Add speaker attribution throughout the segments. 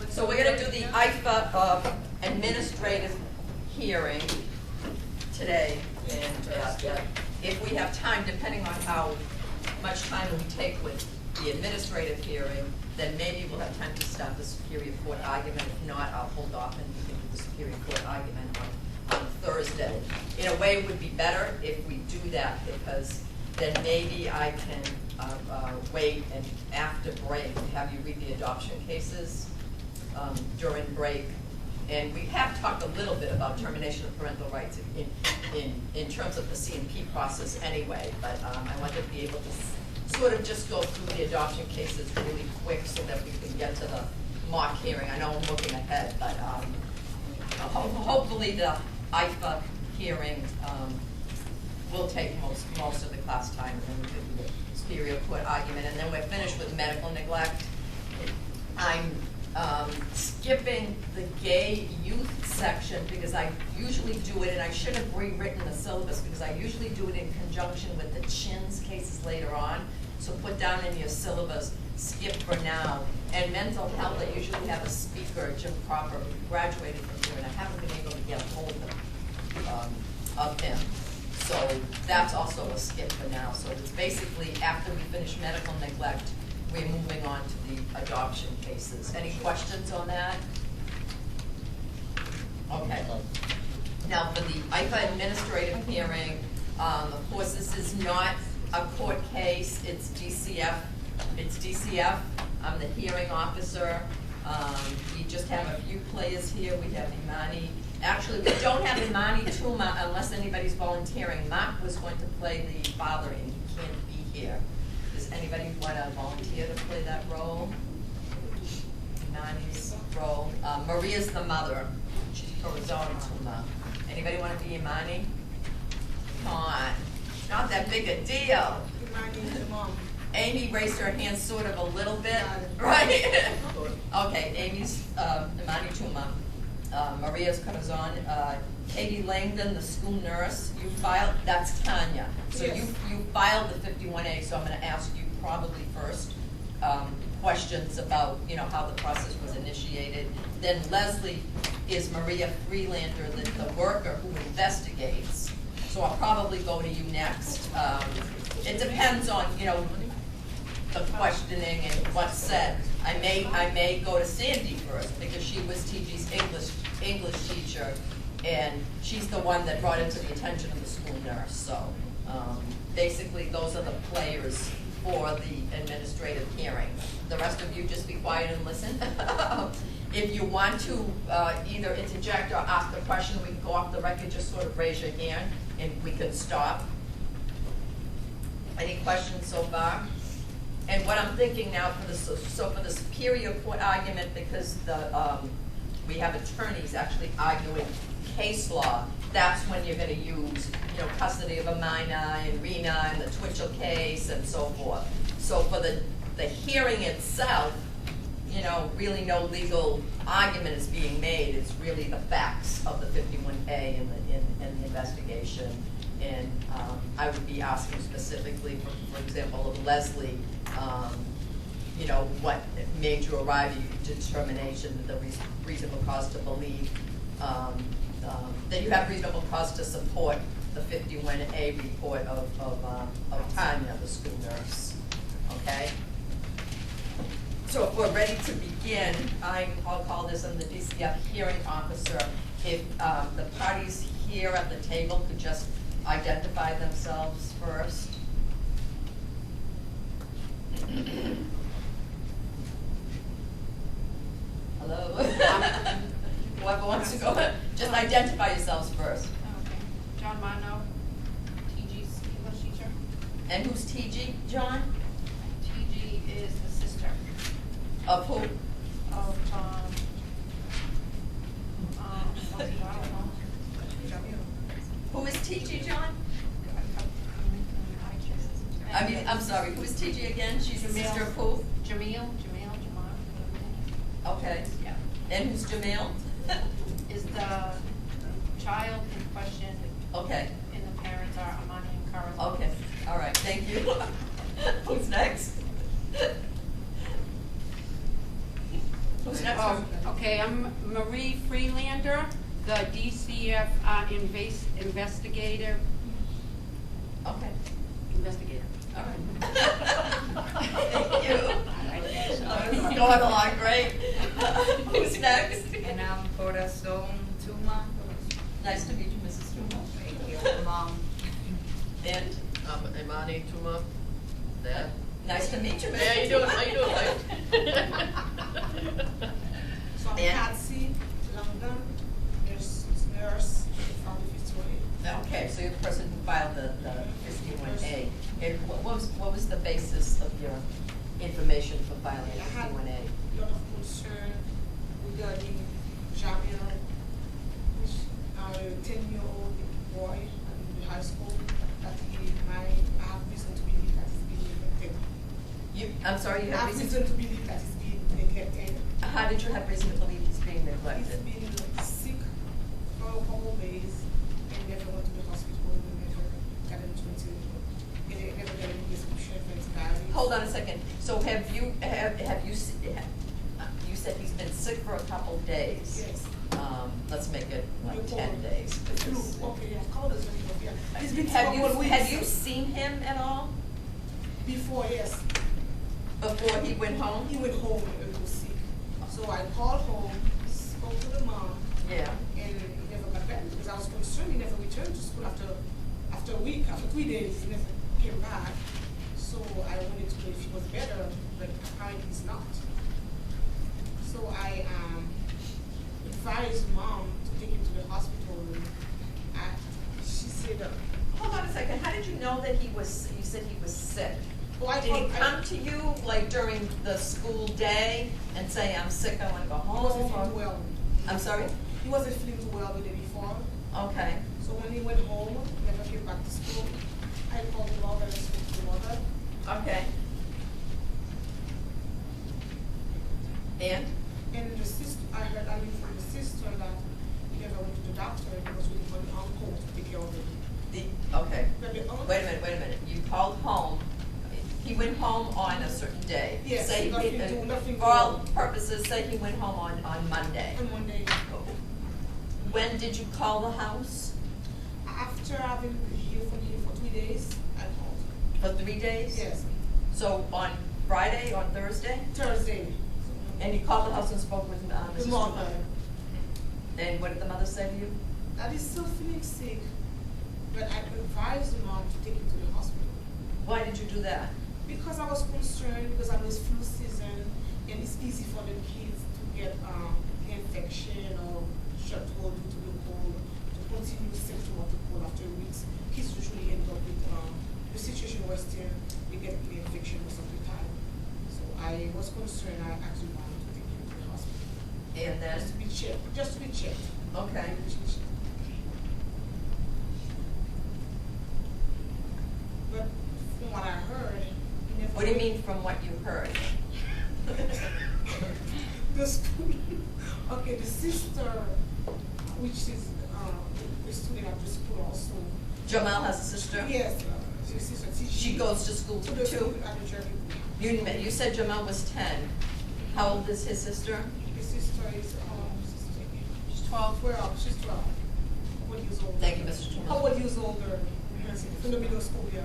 Speaker 1: So we're going to do the IFA administrative hearing today, and if we have time, depending on how much time we take with the administrative hearing, then maybe we'll have time to start the Superior Court argument. If not, I'll hold off and we can do the Superior Court argument on Thursday. In a way, it would be better if we do that, because then maybe I can wait and after break have you read the adoption cases during break. And we have talked a little bit about termination of parental rights in terms of the C&P process anyway, but I want to be able to sort of just go through the adoption cases really quick so that we can get to the mock hearing. I know I'm looking ahead, but hopefully the IFA hearing will take most of the class time, and then we can do the Superior Court argument, and then we're finished with medical neglect. I'm skipping the gay youth section because I usually do it, and I should have rewritten the syllabus because I usually do it in conjunction with the CHINS cases later on. So put down in your syllabus, skip for now. And mental health, I usually have a speaker, Jim Cropper, who graduated from here, and I haven't been able to get a hold of him. So that's also a skip for now. So it's basically after we finish medical neglect, we're moving on to the adoption cases. Any questions on that? Okay. Now for the IFA administrative hearing, of course this is not a court case, it's DCF. It's DCF. I'm the hearing officer. We just have a few players here. We have Imani. Actually, we don't have Imani Tuma unless anybody's volunteering. Mark was going to play the father and he can't be here. Does anybody want to volunteer to play that role? Imani's role. Maria's the mother. She's Corazon Tuma. Anybody want to be Imani? Come on. Not that big a deal.
Speaker 2: Imani's the mom.
Speaker 1: Amy raised her hand sort of a little bit, right? Okay, Amy's Imani Tuma. Maria's Corazon. Katie Langdon, the school nurse, you filed, that's Tanya. So
Speaker 2: yes.
Speaker 1: you filed the 51A, so I'm going to ask you probably first questions about, how the process was initiated. Then Leslie is Maria Freelander, the worker who investigates. So I'll probably go to you next. It depends on, the questioning and what's said. I may go to Sandy first because she was TG's English teacher, and she's the one that brought it to the attention of the school nurse. So basically those are the players for the administrative hearing. The rest of you just be quiet and listen. If you want to either interject or ask a question, we can go off the record, just sort of raise your hand and we can stop. Any questions so far? And what I'm thinking now for the Superior Court argument, because we have attorneys actually arguing case law, that's when you're going to use, custody of a minor and RENA and the Twitchell case and so forth. So for the hearing itself, really no legal argument is being made. It's really the facts of the 51A and the investigation. And I would be asking specifically, for example, of Leslie, what made you arrive at your determination that the reasonable cause to believe that you have reasonable cause to support the 51A report of Tanya, the school nurse. Okay? So if we're ready to begin, I'll call this the DCF hearing officer. If the parties here at the table could just identify themselves first. Hello? Whoever wants to go, just identify yourselves first.
Speaker 3: Okay. John Mono, TG's English teacher.
Speaker 1: And who's TG, John?
Speaker 3: TG is the sister
Speaker 1: Of who?
Speaker 3: of, I don't know.
Speaker 1: Who is TG, John? I'm sorry, who is TG again? She's the sister of who?
Speaker 3: Jamil.
Speaker 1: Okay.
Speaker 3: Yeah.
Speaker 1: And who's Jamil?
Speaker 3: Is the child in question,
Speaker 1: Okay,
Speaker 3: and the parents are Amani and Carlos.
Speaker 1: okay, all right, thank you. Who's next?
Speaker 3: Okay, I'm Marie Freelander, the DCF investigator.
Speaker 1: Okay,
Speaker 3: Investigator.
Speaker 1: all right. Thank you. It's going along great. Who's next?
Speaker 2: And I'm Corazon Tuma.
Speaker 1: Nice to meet you, Mrs. Tuma.
Speaker 2: Thank you, Mom.
Speaker 1: And
Speaker 4: I'm Imani Tuma. Dad.
Speaker 1: nice to meet you, Mrs.
Speaker 4: Hey, how you doing? How you doing, Mike?
Speaker 5: So I'm
Speaker 1: And-
Speaker 5: Patsy London, nurse from Victoria.
Speaker 1: Okay, so you're the person who filed the 51A. And what was the basis of your information for filing
Speaker 5: I had
Speaker 1: 51A?
Speaker 5: a lot of concern regarding Jamil, which a 10-year-old boy in high school, that I have reason to believe that he's being neglected.
Speaker 1: I'm sorry, you
Speaker 5: I
Speaker 1: have
Speaker 5: have
Speaker 1: reason?
Speaker 5: reason to believe that he's being neglected.
Speaker 1: How did you have reason to believe he's being
Speaker 5: He's
Speaker 1: neglected?
Speaker 5: been sick for a couple of days and never went to the hospital and never got into it. Never got any prescription for antibiotics.
Speaker 1: Hold on a second. So have you you said he's been sick for a couple days?
Speaker 5: Yes.
Speaker 1: Let's make it like
Speaker 5: The
Speaker 1: 10
Speaker 5: cold.
Speaker 1: days.
Speaker 5: The flu, okay, yeah, cold is really good, yeah. He's been sick
Speaker 1: Have
Speaker 5: for
Speaker 1: you,
Speaker 5: 1 week.
Speaker 1: have you seen him at all
Speaker 5: Before, yes.
Speaker 1: before he went home?
Speaker 5: He went home and was sick. So I called home, spoke to the mom,
Speaker 1: Yeah.
Speaker 5: and he never got back because I was concerned he never returned to school after a week, after 3 days, he never came back. So I wanted to know if he was better, but apparently he's not. So I advised mom to take him to the hospital. She said,
Speaker 1: Hold on a second. How did you know that he was, you said he was sick?
Speaker 5: oh, I
Speaker 1: Did he
Speaker 5: told,
Speaker 1: come to you like during the school day and say, I'm sick, I want to go
Speaker 5: he wasn't
Speaker 1: home?
Speaker 5: feeling well.
Speaker 1: I'm sorry?
Speaker 5: He wasn't feeling well the day before.
Speaker 1: Okay.
Speaker 5: So when he went home, never came back to school, I called the mother and spoke to the mother.
Speaker 1: Okay. And?
Speaker 5: And the sister, I heard from the sister that he never went to the doctor and he was waiting for the uncle to take care of him.
Speaker 1: Okay.
Speaker 5: But the uncle,
Speaker 1: Wait a minute. You called home. He went home on a certain day.
Speaker 5: Yes,
Speaker 1: Say
Speaker 5: nothing
Speaker 1: for all purposes, say he went home on Monday.
Speaker 5: on Monday,
Speaker 1: When did you call the house?
Speaker 5: after having heard from him for 3 days, I called.
Speaker 1: For 3 days?
Speaker 5: Yes,
Speaker 1: So on Friday, on Thursday?
Speaker 5: Thursday.
Speaker 1: And you called the house and spoke with
Speaker 5: The
Speaker 1: Mrs.
Speaker 5: mother,
Speaker 1: Tuma? And what did the mother say to you?
Speaker 5: that is still feeling sick, but I advised the mom to take him to the hospital.
Speaker 1: Why did you do that?
Speaker 5: Because I was concerned, because I'm in flu season, and it's easy for the kids to get infection or short cold due to the cold, to continue symptom of the cold after weeks. Kids usually end up with the situation where still they get the infection most of the time. So I was concerned, I actually wanted to take him to the hospital.
Speaker 1: And then,
Speaker 5: Just to be checked, just to be checked.
Speaker 1: okay.
Speaker 5: But from what I heard, he never.
Speaker 1: What do you mean from what you heard?
Speaker 5: The school, okay, the sister, which is the student at the school also.
Speaker 1: Jamal has a sister?
Speaker 5: Yes, the sister teaches.
Speaker 1: She goes to school
Speaker 5: to the school
Speaker 1: too?
Speaker 5: at the Jerry.
Speaker 1: You said Jamal was 10. How old is his sister?
Speaker 5: The sister is
Speaker 3: She's 12.
Speaker 5: 12. She's 12. What years older?
Speaker 1: Thank you, Mr. Jamal.
Speaker 5: How years older? Yes, in the middle school, yeah.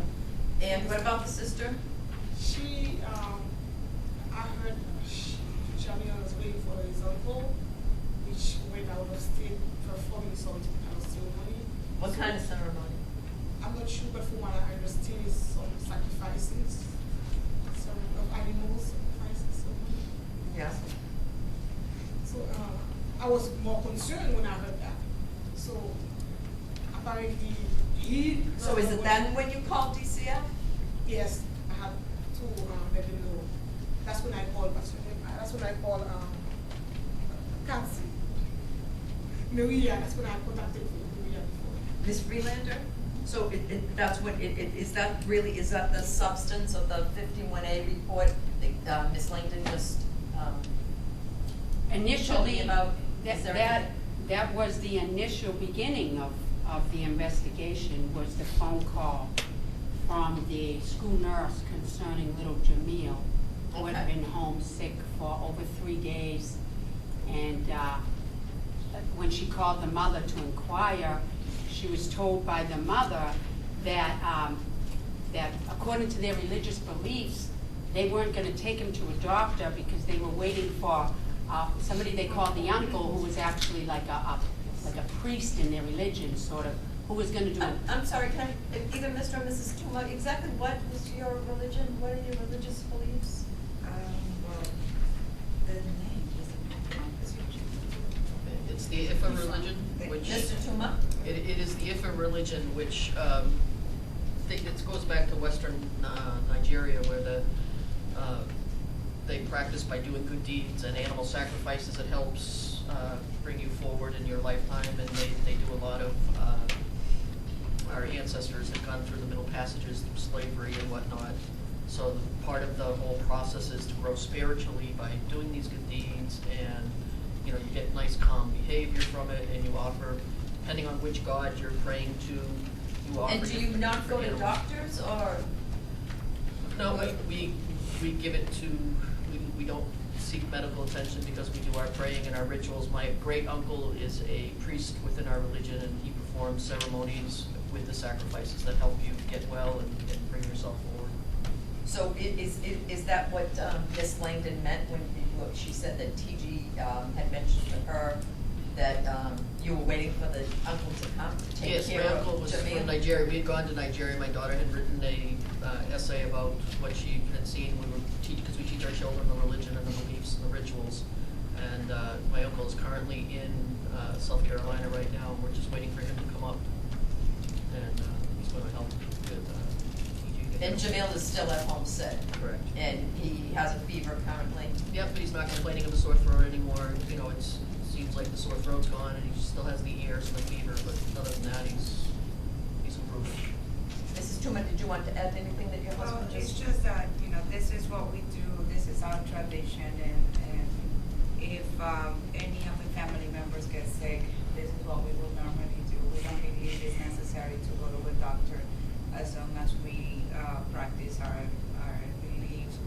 Speaker 1: And what about the sister?
Speaker 5: She, I heard Jamil was waiting for his uncle, which went out of state performing some kind of ceremony.
Speaker 1: What kind of ceremony?
Speaker 5: I'm not sure, but from what I understand, is some sacrifices, some of animals sacrifices.
Speaker 1: Yeah.
Speaker 5: So I was more concerned when I heard that. So apparently he.
Speaker 1: So is it then when you called DCF?
Speaker 5: Yes, I had to let them know. That's when I called. That's when I called Patsy. Maria. That's when I contacted Maria before.
Speaker 1: Ms. Freelander? So that's what, is that the substance of the 51A report that Ms. Langdon just told me
Speaker 3: Initially,
Speaker 1: about? Is there
Speaker 3: that was the initial beginning of the investigation, was the phone call from the school nurse concerning little Jamil, who had
Speaker 1: Okay.
Speaker 3: been homesick for over 3 days. And when she called the mother to inquire, she was told by the mother that, that according to their religious beliefs, they weren't going to take him to a doctor because they were waiting for somebody they called the uncle, who was actually like a priest in their religion, sort of, who was going to do it.
Speaker 1: I'm sorry, can I, either Mr. or Mrs. Tuma, exactly what is your religion? What are your religious beliefs?
Speaker 2: Well, the name isn't.
Speaker 4: It's the Ifa religion, which,
Speaker 1: Mr. Tuma?
Speaker 4: it is the Ifa religion, which, it goes back to Western Nigeria, where they practice by doing good deeds and animal sacrifices. It helps bring you forward in your lifetime, and they do a lot of, our ancestors have gone through the Middle Passages through slavery and whatnot. So part of the whole process is to grow spiritually by doing these good deeds, and you know, you get nice calm behavior from it, and you offer, depending on which god you're praying to, you offer.
Speaker 1: And do you not go to
Speaker 4: animals.
Speaker 1: doctors, or?
Speaker 4: No, we give it to, we don't seek medical attention because we do our praying and our rituals. My great uncle is a priest within our religion, and he performs ceremonies with the sacrifices that help you get well and bring yourself forward.
Speaker 1: So is that what Ms. Langdon meant when she said that TG had mentioned to her that you were waiting for the uncle to come to take
Speaker 4: Yes,
Speaker 1: care
Speaker 4: my
Speaker 1: of
Speaker 4: uncle was
Speaker 1: Jamil?
Speaker 4: from Nigeria. We had gone to Nigeria. My daughter had written a essay about what she had seen. We were because we teach our children the religion and the beliefs and the rituals. And my uncle is currently in South Carolina right now, and we're just waiting for him to come up. And he's going to help with TG.
Speaker 1: And Jamil is still at home sick?
Speaker 4: Correct.
Speaker 1: And he has a fever currently?
Speaker 4: Yep, but he's not complaining of a sore throat anymore. You know, it seems like the sore throat's gone, and he still has the ears and the fever, but other than that, he's improving.
Speaker 1: Mrs. Tuma, did you want to add anything that your
Speaker 2: Well,
Speaker 1: husband
Speaker 2: it's
Speaker 1: just?
Speaker 2: just that, you know, this is what we do, this is our tradition, and if any of the family members get sick, this is what we would normally do. We don't believe it's necessary to go to a doctor as long as we practice our beliefs.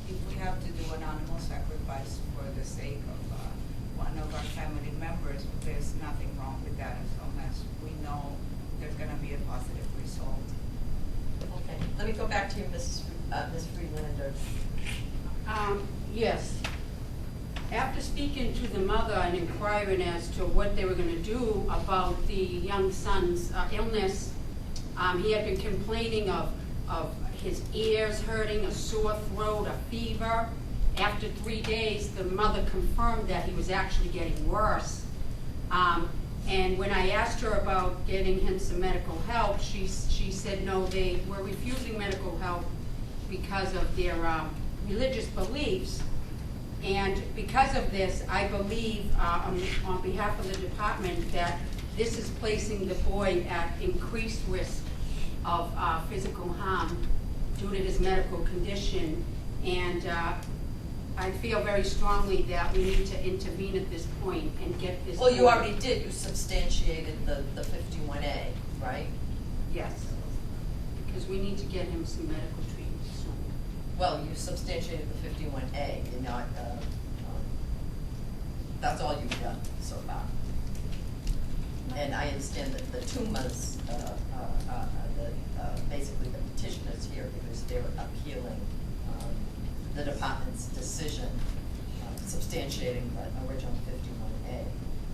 Speaker 2: If we have to do an animal sacrifice for the sake of one of our family members, there's nothing wrong with that as long as we know there's gonna be a positive result.
Speaker 1: Okay, let me go back to you, Ms. Friedlander.
Speaker 3: Yes. After speaking to the mother and inquiring as to what they were going to do about the young son's illness, he had been complaining of his ears hurting, a sore throat, a fever. After 3 days, the mother confirmed that he was actually getting worse. And when I asked her about getting him some medical help, she said no, they were refusing medical help because of their religious beliefs. And because of this, I believe, on behalf of the department, that this is placing the boy at increased risk of physical harm due to his medical condition. And I feel very strongly that we need to intervene at this point and get this.
Speaker 1: Well, you
Speaker 3: boy-
Speaker 1: already did, you substantiated the 51A, right?
Speaker 3: Yes, because we need to get him some medical treatment soon.
Speaker 1: Well, you substantiated the 51A, you're not, that's all you've done so far. And I understand that the Tumas, basically the petitioners here, because they're appealing the department's decision substantiating the original 51A.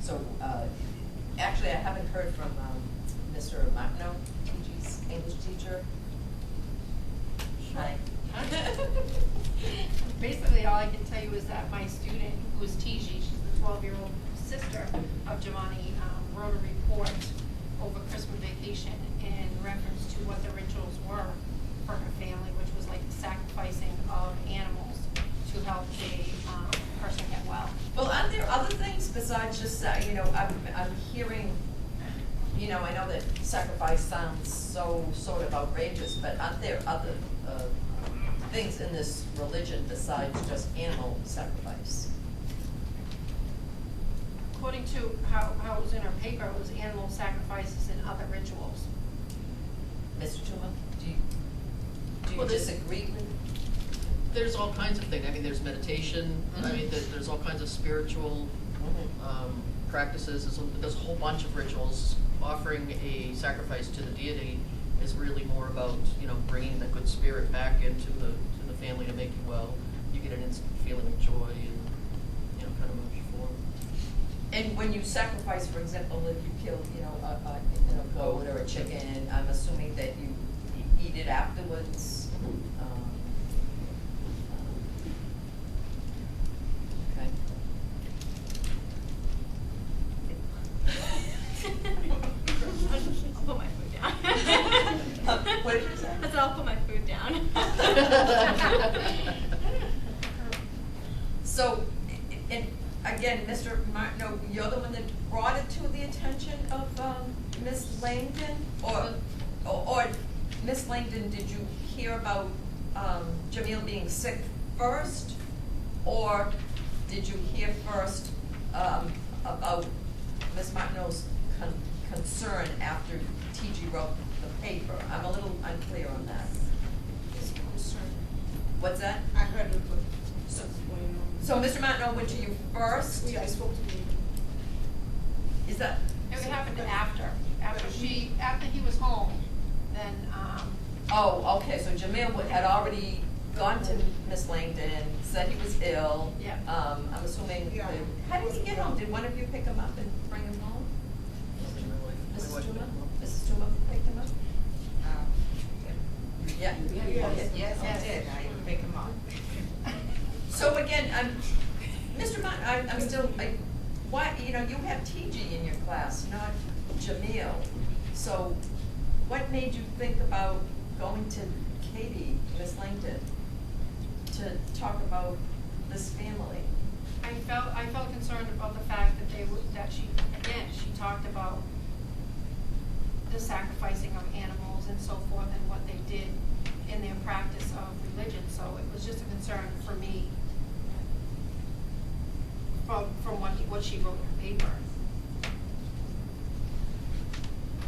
Speaker 1: So, actually, I haven't heard from Mr. Martineau, TG's English teacher. Hi.
Speaker 6: Basically, all I can tell you is that my student, who is Tiji, she's the 12-year-old sister of Jamani, wrote a report over Christmas vacation in reference to what the rituals were for her family, which was like the sacrificing of animals to help the person get well.
Speaker 1: Well, aren't there other things besides just, you know, I'm hearing, you know, I know that sacrifice sounds so sort of outrageous, but aren't there other things in this religion besides just animal sacrifice?
Speaker 6: According to how it was in her paper, it was animal sacrifices and other rituals.
Speaker 1: Mr. Tuma, do you
Speaker 4: Well, this-
Speaker 1: disagree with?
Speaker 4: there's all kinds of things. I mean, there's meditation. I mean, there's all kinds of spiritual practices. There's a whole bunch of rituals. Offering a sacrifice to the deity is really more about, you know, bringing the good spirit back into the family to make you well. You get an instant feeling of joy and, you know, kind of moves you forward.
Speaker 1: And when you sacrifice, for example, if you kill, you know, a goat or a chicken, I'm assuming that you eat it afterwards. Okay.
Speaker 6: I'll put my food down.
Speaker 1: What did you say?
Speaker 6: I said I'll put my food down.
Speaker 1: So, and again, Mr. Martineau, you're the one that brought it to the attention of Ms. Langdon? Or Ms. Langdon, did you hear about Jamil being sick first? Or did you hear first about Ms. Martineau's concern after TG wrote the paper? I'm a little unclear on that.
Speaker 5: It's concern.
Speaker 1: What's that?
Speaker 5: I heard it, but something's going on.
Speaker 1: So Mr. Martineau went to you first?
Speaker 5: Yeah, I spoke to him.
Speaker 1: Is that?
Speaker 6: It happened after he was home, then,
Speaker 1: Oh, okay, so Jamil had already gone to Miss Langdon, said he was ill.
Speaker 6: Yeah.
Speaker 1: I'm assuming,
Speaker 5: Yeah.
Speaker 1: How did he get home? Did one of you pick him up and bring him home?
Speaker 4: My
Speaker 1: Mrs.
Speaker 4: wife
Speaker 1: Tuma?
Speaker 4: picked him up.
Speaker 1: Mrs. Tuma picked him up? Yeah. Okay.
Speaker 2: Yes, I did, I pick him up.
Speaker 1: So again, Mr. Mott, I'm still, why, you know, you have TG in your class, not Jamil. So what made you think about going to Katie, Miss Langdon, to talk about this family?
Speaker 6: I felt concerned about the fact that she talked about the sacrificing of animals and so forth and what they did in their practice of religion, so it was just a concern for me from what she wrote in her paper.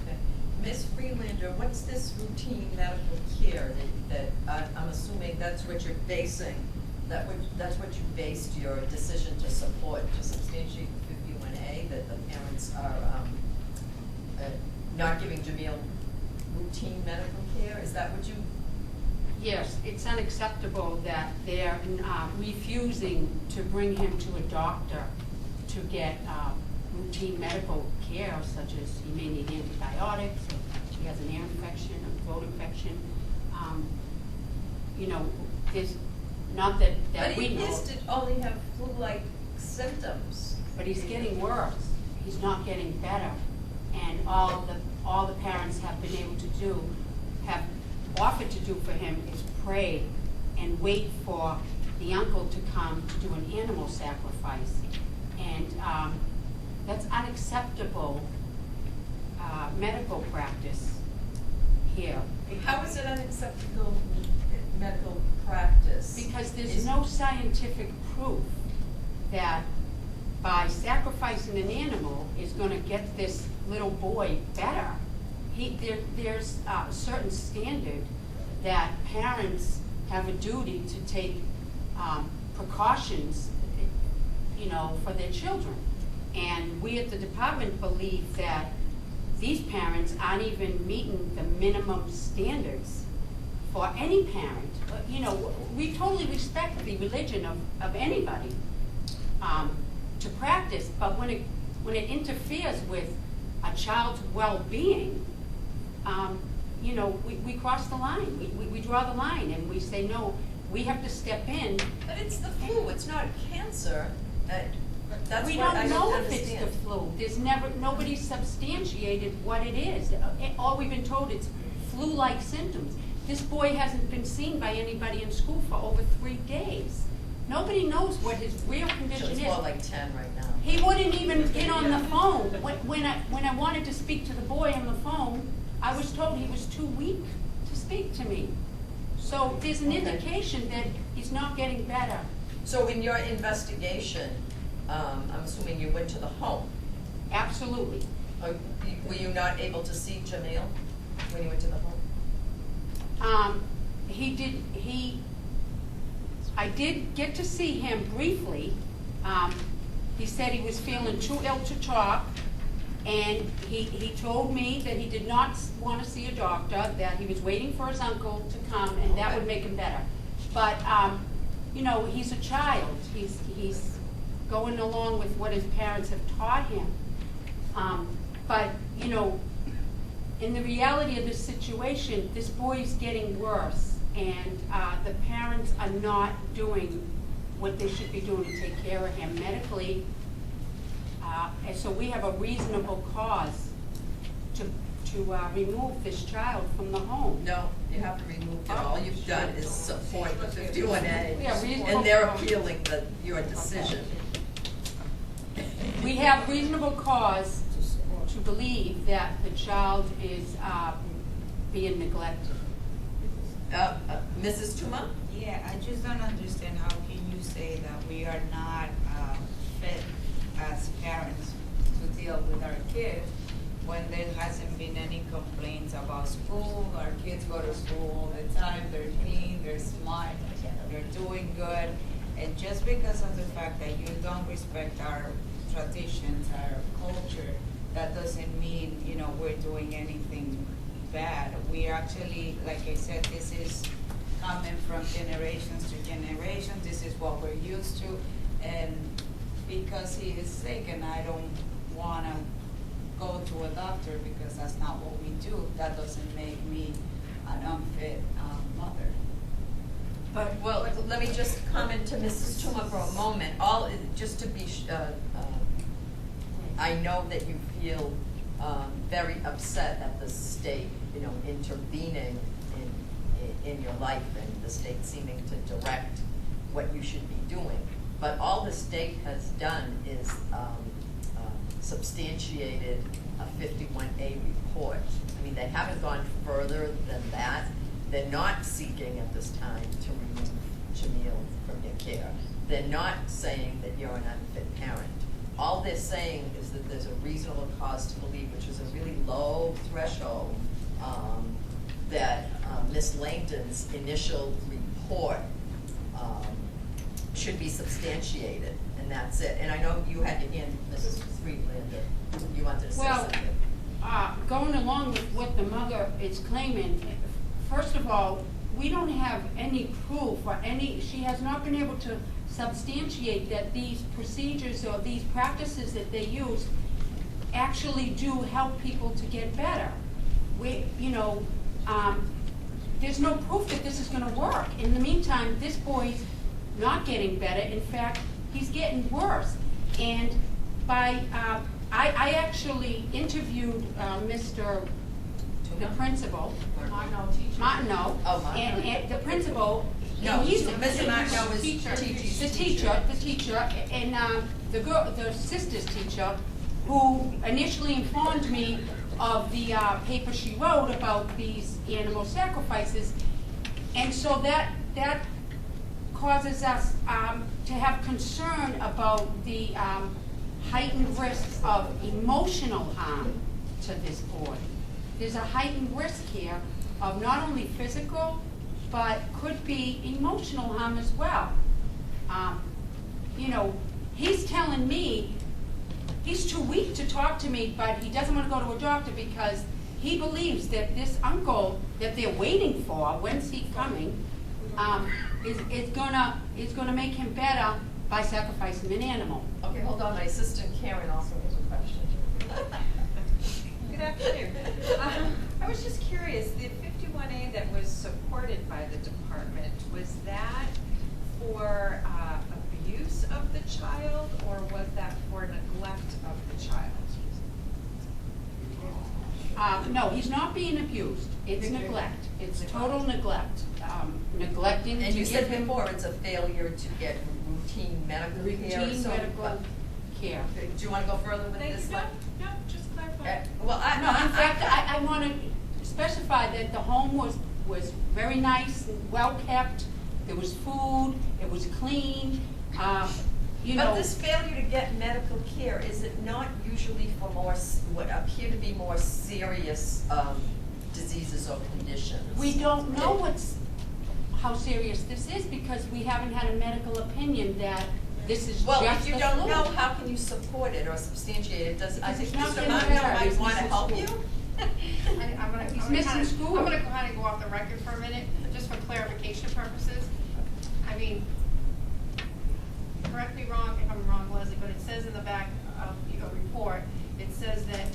Speaker 1: Okay. Ms. Freelander, what's this routine medical care that I'm assuming that's what you're basing, that's what you based your decision to support, to substantiate the 51A, that the parents are not giving Jamil routine medical care? Is that what you?
Speaker 3: Yes, it's unacceptable that they're refusing to bring him to a doctor to get routine medical care, such as he may need antibiotics, or he has an ear infection, a throat infection. You know, there's not that we know.
Speaker 1: But he used to only have flu-like symptoms.
Speaker 3: But he's getting worse. He's not getting better. And all the parents have been able to do, have offered to do for him is pray and wait for the uncle to come to do an animal sacrifice. And that's unacceptable medical practice here.
Speaker 1: How is it unacceptable medical practice?
Speaker 3: Because there's no scientific proof that by sacrificing an animal is going to get this little boy better. There's a certain standard that parents have a duty to take precautions, you know, for their children. And we at the department believe that these parents aren't even meeting the minimum standards for any parent. You know, we totally respect the religion of anybody to practice, but when it interferes with a child's well-being, you know, we cross the line. We draw the line and we say, no, we have to step in.
Speaker 1: But it's the flu, it's not cancer. That's
Speaker 3: We
Speaker 1: what I
Speaker 3: don't
Speaker 1: don't
Speaker 3: know if it's
Speaker 1: understand.
Speaker 3: the flu. There's nobody substantiated what it is. All we've been told it's flu-like symptoms. This boy hasn't been seen by anybody in school for over 3 days. Nobody knows what his real
Speaker 1: So
Speaker 3: condition
Speaker 1: it's
Speaker 3: is.
Speaker 1: more like 10 right now.
Speaker 3: He wouldn't even get on the phone. When I wanted to speak to the boy on the phone, I was told he was too weak to speak to me. So there's an
Speaker 1: Okay.
Speaker 3: indication that he's not getting better.
Speaker 1: So in your investigation, I'm assuming you went to the home.
Speaker 3: Absolutely.
Speaker 1: Were you not able to see Jamil when you went to the home?
Speaker 3: He I did get to see him briefly. He said he was feeling too ill to talk, and he told me that he did not want to see a doctor, that he was waiting for his uncle to come, and that would make him better. But, you know, he's a child. He's going along with what his parents have taught him. But, you know, in the reality of this situation, this boy is getting worse, and the parents are not doing what they should be doing to take care of him medically. And so we have a reasonable cause to remove this child from the home.
Speaker 1: No, you haven't removed it. All you've done is support the 51A,
Speaker 3: Yeah, reasonable
Speaker 1: and they're
Speaker 3: cause.
Speaker 1: appealing your decision.
Speaker 3: We have reasonable cause to believe that the child is being neglected.
Speaker 1: Mrs. Tuma?
Speaker 2: Yeah, I just don't understand how can you say that we are not fit as parents to deal with our kids when there hasn't been any complaints about school. Our kids go to school all the time, they're clean, they're smart, they're doing good. And just because of the fact that you don't respect our traditions, our culture, that doesn't mean, you know, we're doing anything bad. We actually, like I said, this is coming from generations to generations. This is what we're used to. And because he is sick and I don't want to go to a doctor because that's not what we do, that doesn't make me an unfit mother.
Speaker 1: But, well, let me just comment to Mrs. Tuma for a moment. Just to be, I know that you feel very upset at the state, you know, intervening in your life and the state seeming to direct what you should be doing. But all the state has done is substantiated a 51A report. I mean, they haven't gone further than that. They're not seeking at this time to remove Jamil from your care. They're not saying that you're an unfit parent. All they're saying is that there's a reasonable cause to believe, which is a really low threshold, that Ms. Langton's initial report should be substantiated, and that's it. And I know you had your hand, Mrs. Friedlander, you wanted to say something.
Speaker 3: Going along with what the mother is claiming, first of all, we don't have any proof or she has not been able to substantiate that these procedures or these practices that they use actually do help people to get better. There's no proof that this is going to work. In the meantime, this boy's not getting better. In fact, he's getting worse. And I actually interviewed the principal, Martineau,
Speaker 1: Oh, Martineau.
Speaker 3: and the principal.
Speaker 1: No,
Speaker 3: and he's
Speaker 1: Mr. Martineau is
Speaker 3: the teacher, and the sister's teacher, who initially informed me of the paper she wrote about these animal sacrifices, and so that causes us to have concern about the heightened risk of emotional harm to this boy. There's a heightened risk here of not only physical, but could be emotional harm as well. He's telling me he's too weak to talk to me, but he doesn't want to go to a doctor because he believes that this uncle that they're waiting for, when's he coming, is gonna make him better by sacrificing an animal.
Speaker 1: Okay, hold on, my assistant Karen also has a question.
Speaker 7: Good afternoon. I was just curious, the 51A that was supported by the department, was that for abuse of the child, or was that for neglect of the child?
Speaker 3: No, he's not being abused. It's neglect. It's total neglect. Neglecting
Speaker 1: And
Speaker 3: to
Speaker 1: you
Speaker 3: give
Speaker 1: said
Speaker 3: him
Speaker 1: before, it's a failure to get routine medical care.
Speaker 3: routine
Speaker 1: so-
Speaker 3: medical care.
Speaker 1: Do you want to go further with this one?
Speaker 7: No, just clarify.
Speaker 1: Well,
Speaker 3: No, in fact, I want to specify that the home was very nice, well kept. There was food. It was clean.
Speaker 1: But this failure to get medical care, is it not usually for what appear to be more serious diseases or conditions?
Speaker 3: We don't know what's how serious this is, because we haven't had a medical opinion that this is
Speaker 1: Well,
Speaker 3: just
Speaker 1: if you
Speaker 3: the
Speaker 1: don't
Speaker 3: flu.
Speaker 1: know, how can you support it or substantiate it? Does, I think
Speaker 3: He's not
Speaker 1: Mr.
Speaker 3: getting
Speaker 1: Martineau
Speaker 3: better.
Speaker 1: might
Speaker 3: He's
Speaker 1: wanna
Speaker 3: missing
Speaker 1: help
Speaker 3: school.
Speaker 1: you.
Speaker 6: I'm gonna,
Speaker 3: He's
Speaker 6: I'm
Speaker 3: missing
Speaker 6: gonna
Speaker 3: school.
Speaker 6: I'm gonna kind of go off the record for a minute, just for clarification purposes. I mean, correct me wrong if I'm wrong, Leslie, but it says in the back of your report, it says that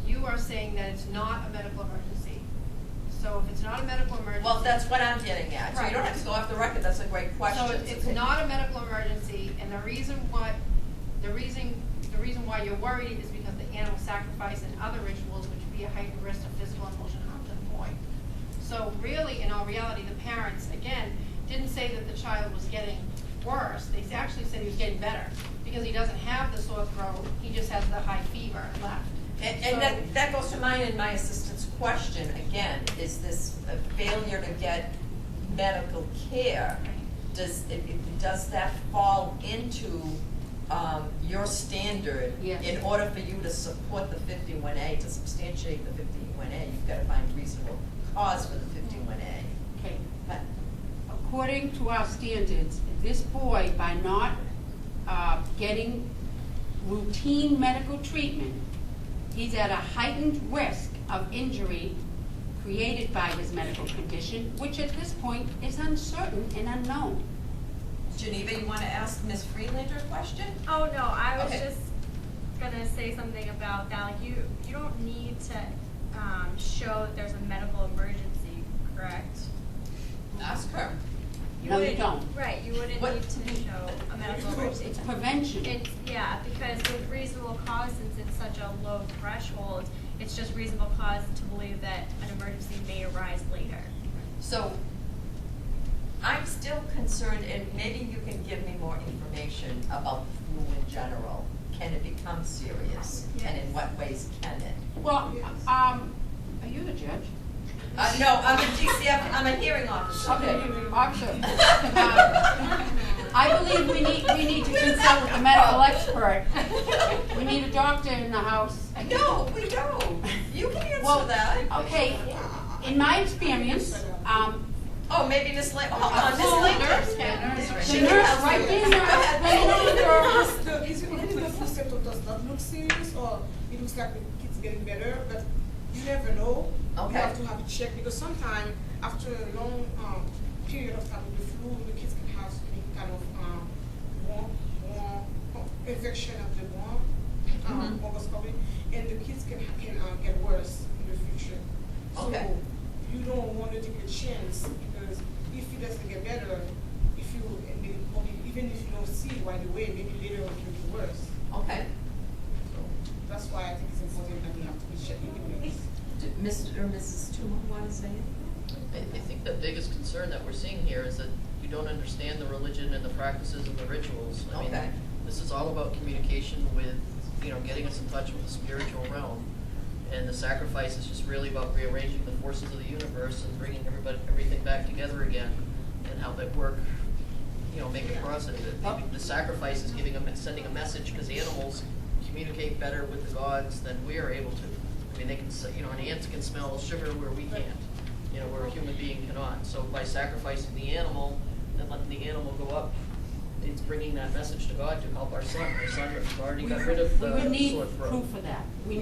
Speaker 6: you are saying that it's not a medical emergency. So if it's not a medical emergency.
Speaker 1: Well, that's what I'm getting at, so you
Speaker 6: Right.
Speaker 1: don't have to go off the record, that's a great question.
Speaker 6: So it's not a medical emergency, and the reason why you're worried is because the animal sacrifice and other rituals, which would be a heightened risk of physical and emotional harm to the boy. So really, in all reality, the parents, again, didn't say that the child was getting worse, they actually said he was getting better, because he doesn't have the sore throat, he just has the high fever left.
Speaker 1: And
Speaker 6: So-
Speaker 1: that goes to mine and my assistant's question, again, is this a failure to get medical care? Does that fall into, your standard?
Speaker 3: Yes.
Speaker 1: In order for you to support the 51A, to substantiate the 51A, you've gotta find reasonable cause for the 51A.
Speaker 3: Okay, but according to our standards, this boy, by not getting routine medical treatment, he's at a heightened risk of injury created by his medical condition, which at this point is uncertain and unknown.
Speaker 1: Geneva, you wanna ask Ms. Freelander a question?
Speaker 8: Oh, no, I was
Speaker 1: Okay.
Speaker 8: just gonna say something about that, like, you don't need to, show that there's a medical emergency, correct?
Speaker 1: Ask her.
Speaker 8: You
Speaker 3: No, you
Speaker 8: wouldn't-
Speaker 3: don't.
Speaker 8: Right, you wouldn't
Speaker 1: What-
Speaker 8: need to show a medical emergency.
Speaker 3: It's prevention.
Speaker 8: It's, yeah, because with reasonable cause, since it's such a low threshold, it's just reasonable cause to believe that an emergency may arise later.
Speaker 1: So, I'm still concerned, and maybe you can give me more information about the flu in general. Can it become serious? And in what ways can it?
Speaker 3: Well, are you the judge?
Speaker 1: No, I'm a DCF, I'm a hearing officer.
Speaker 3: Okay, officer. I believe we need to consult a medical expert. We need a doctor in the house.
Speaker 1: No, we don't. You can
Speaker 3: Well,
Speaker 1: answer that.
Speaker 3: okay, in my experience,
Speaker 1: Oh, maybe Miss Lane, hold on, Miss
Speaker 3: Well,
Speaker 1: Lane.
Speaker 4: nurse
Speaker 1: She
Speaker 3: the
Speaker 1: can
Speaker 3: nurse
Speaker 1: help
Speaker 3: right
Speaker 1: you.
Speaker 3: there,
Speaker 1: Go ahead.
Speaker 5: Is it really the flu symptom does not look serious, or it looks like the kid's getting better, but you never know.
Speaker 1: Okay.
Speaker 5: You have to have it checked, because sometimes after a long period of time with the flu, the kids can have any kind of warm infection of the
Speaker 1: Mhm.
Speaker 5: bronchoscopy, and the kids can get worse in the future.
Speaker 1: Okay.
Speaker 5: So you don't want to take a chance, because if it doesn't get better, even if you don't see it right away, maybe later it will get worse.
Speaker 1: Okay.
Speaker 5: So that's why I think it's important that we have to be checking anyways.
Speaker 1: Mr. or Mrs. Tuma want to say anything?
Speaker 4: I think the biggest concern that we're seeing here is that you don't understand the religion and the practices and the rituals. I mean,
Speaker 1: Okay.
Speaker 4: this is all about communication with, getting us in touch with the spiritual realm. And the sacrifice is just really about rearranging the forces of the universe and bringing everything back together again, and how they work, make it positive. The sacrifice is sending a message, because animals communicate better with the gods than we are able to. I mean, they can, an ant can smell sugar where we can't, where a human being cannot. So by sacrificing the animal and letting the animal go up, it's bringing that message to God to help our son. Our son has already got rid of the
Speaker 3: we need
Speaker 4: sore throat.
Speaker 3: proof of that. We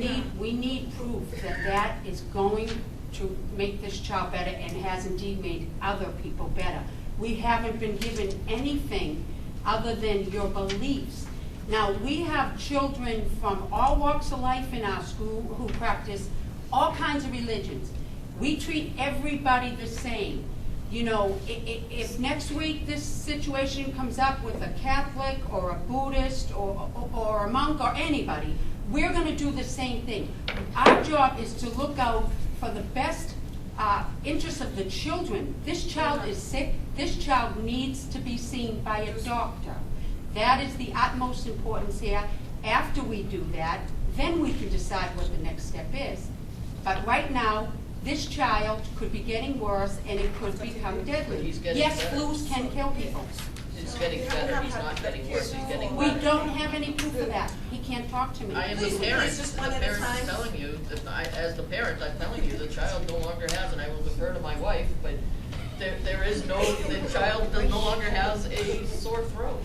Speaker 3: need proof that that is going to make this child better and has indeed made other people better. We haven't been given anything other than your beliefs. Now, we have children from all walks of life in our school who practice all kinds of religions. We treat everybody the same. If next week this situation comes up with a Catholic or a Buddhist or a monk or anybody, we're going to do the same thing. Our job is to look out for the best interest of the children. This child is sick. This child needs to be seen by a doctor. That is the utmost importance here. After we do that, then we can decide what the next step is. But right now, this child could be getting worse, and it could become deadly.
Speaker 4: He's getting
Speaker 3: Yes,
Speaker 4: better.
Speaker 3: flus can kill people.
Speaker 4: He's getting better, he's not getting worse, he's getting
Speaker 3: We
Speaker 4: better.
Speaker 3: don't have any proof of that. He can't talk to me.
Speaker 4: I am the
Speaker 1: Please,
Speaker 4: parent,
Speaker 1: please, just
Speaker 4: and
Speaker 1: one
Speaker 4: the
Speaker 1: at a
Speaker 4: parent
Speaker 1: time.
Speaker 4: is telling you, as the parent, I'm telling you, the child no longer has, and I will defer to my wife, but there is the child no longer has a sore throat.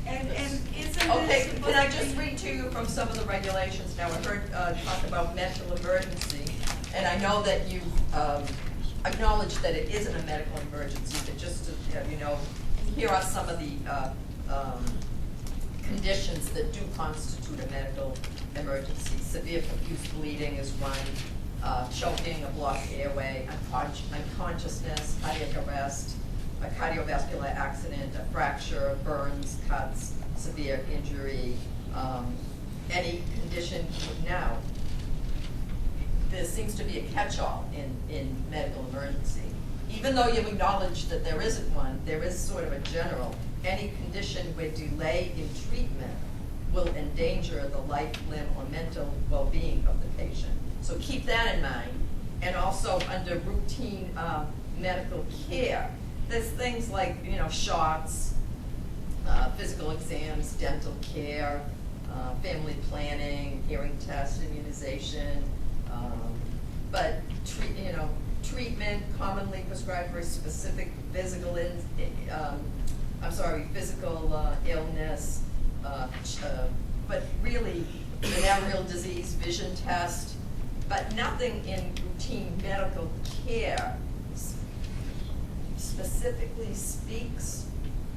Speaker 2: And isn't
Speaker 1: Okay,
Speaker 2: this
Speaker 1: can I
Speaker 2: supposed to
Speaker 1: just
Speaker 2: be-
Speaker 1: read to you from some of the regulations now? I heard talk about medical emergency, and I know that you acknowledged that it isn't a medical emergency, but just to have you know, here are some of the conditions that do constitute a medical emergency. Severe profuse bleeding is one, choking, a blocked airway, unconsciousness, cardiac arrest, a cardiovascular accident, a fracture, burns, cuts, severe injury, any condition. Now, there seems to be a catch-all in medical emergency. Even though you acknowledge that there isn't one, there is sort of a general, any condition where delay in treatment will endanger the life, limb, or mental well-being of the patient. So keep that in mind. And also under routine medical care, there's things like, shots, physical exams, dental care, family planning, hearing tests, immunization, but treatment commonly prescribed for a specific physical illness, but really venereal disease, vision test, but nothing in routine medical care specifically speaks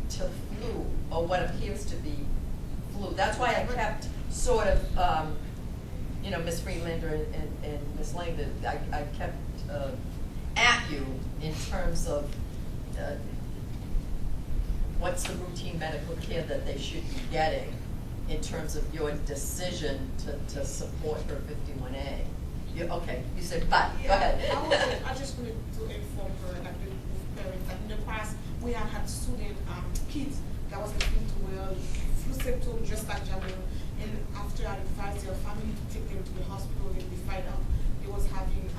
Speaker 1: to flu or what appears to be flu. That's why I kept sort of, Ms. Friedlander and Ms. Langdon, I kept at you in terms of what's the routine medical care that they should be getting in terms of your decision to support her 51A. Okay, you said but, go ahead.
Speaker 5: I just wanted to inform her that with parents that in the past we have had student kids that was getting to well flu symptoms just like Jamil, and after I advised their family to take them to the hospital, then we find out they was having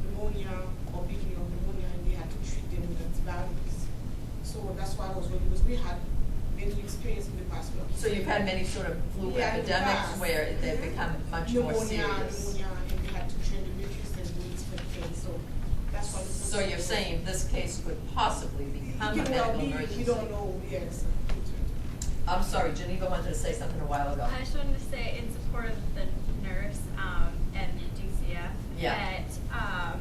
Speaker 5: pneumonia or beginning of pneumonia, and they had to treat them with antibiotics. So that's why I was really, because we had many experience in the past.
Speaker 1: So you've had many sort of flu
Speaker 5: Yeah, in the
Speaker 1: epidemics
Speaker 5: past.
Speaker 1: where they've become much more serious.
Speaker 5: Pneumonia, and we had to train the nurses and do it for the kids, so that's why.
Speaker 1: So you're saying this case could possibly become a medical emergency?
Speaker 5: You don't know, yes.
Speaker 1: I'm sorry, Geneva wanted to say something a while ago.
Speaker 8: I just wanted to say in support of the nurse and DCF
Speaker 1: Yeah.
Speaker 8: that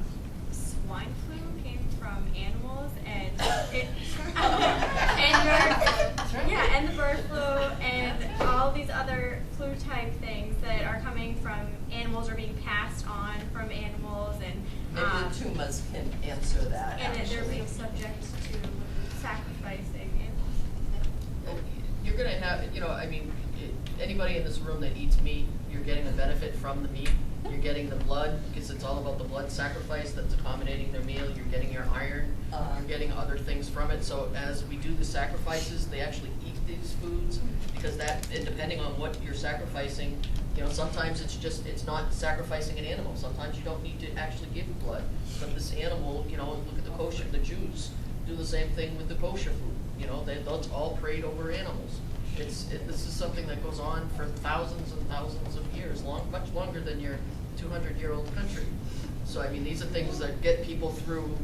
Speaker 8: swine flu came from animals and it and the bird flu and all these other flu type things that are coming from animals or being passed on from animals and
Speaker 1: Maybe the Tumas can answer that,
Speaker 8: and that they're
Speaker 1: actually.
Speaker 8: being subject to sacrificing animals.
Speaker 4: You're gonna have, anybody in this room that eats meat, you're getting a benefit from the meat. You're getting the blood, because it's all about the blood sacrifice that's accommodating their meal. You're getting your iron, you're getting other things from it. So as we do the sacrifices, they actually eat these foods, because and depending on what you're sacrificing, sometimes it's not sacrificing an animal. Sometimes you don't need to actually give blood. But this animal, look at the kosher, the Jews do the same thing with the kosher food. That's all prayed over animals. This is something that goes on for thousands and thousands of years, much longer than your 200-year-old country. So these are things that get people through,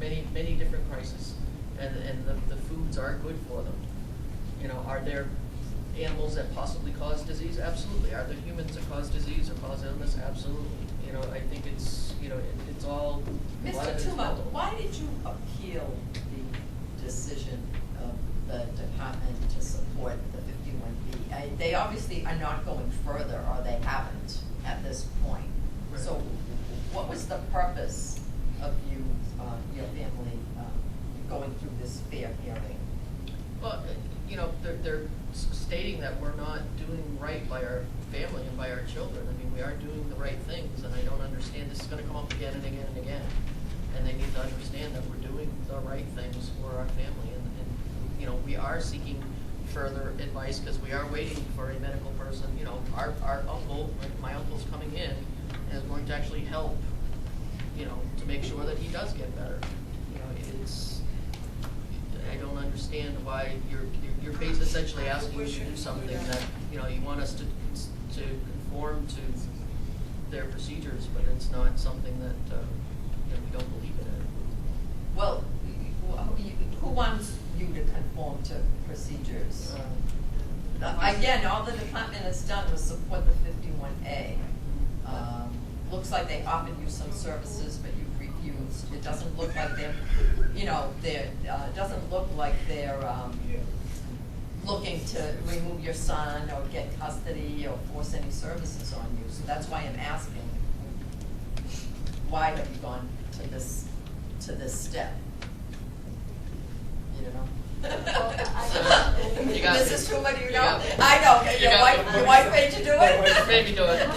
Speaker 4: many, many different crises, and the foods are good for them. Are there animals that possibly cause disease? Absolutely. Are there humans that cause disease or cause illness? Absolutely. I think it's it's all. a lot of it is
Speaker 1: Mr. Tuma,
Speaker 4: mental.
Speaker 1: why did you appeal the decision of the department to support the 51B? They obviously are not going further, or they haven't at this point.
Speaker 4: Right.
Speaker 1: So what was the purpose of your family going through this fair hearing?
Speaker 4: Well, they're stating that we're not doing right by our family and by our children. We are doing the right things, and I don't understand, this is gonna come up again and again and again. And they need to understand that we're doing the right things for our family, and we are seeking further advice, because we are waiting for a medical person. Our uncle, my uncle's coming in, and is going to actually help, to make sure that he does get better. I don't understand why you're basically essentially asking us to do something that, you want us to conform to their procedures, but it's not something that, we don't believe in it.
Speaker 1: Well, wants you to conform to procedures? Again, all the department has done was support the 51A. Looks like they offered you some services, but you've refused. It doesn't look like they're, it doesn't look like they're looking to remove your son or get custody or force any services on you. So that's why I'm asking, why have you gone to this step? You know?
Speaker 4: You got
Speaker 1: This
Speaker 4: it.
Speaker 1: is too much, you
Speaker 4: You
Speaker 1: know?
Speaker 4: got it.
Speaker 1: I know,
Speaker 4: You
Speaker 1: your
Speaker 4: got it.
Speaker 1: wife made you do it?
Speaker 4: Maybe do it.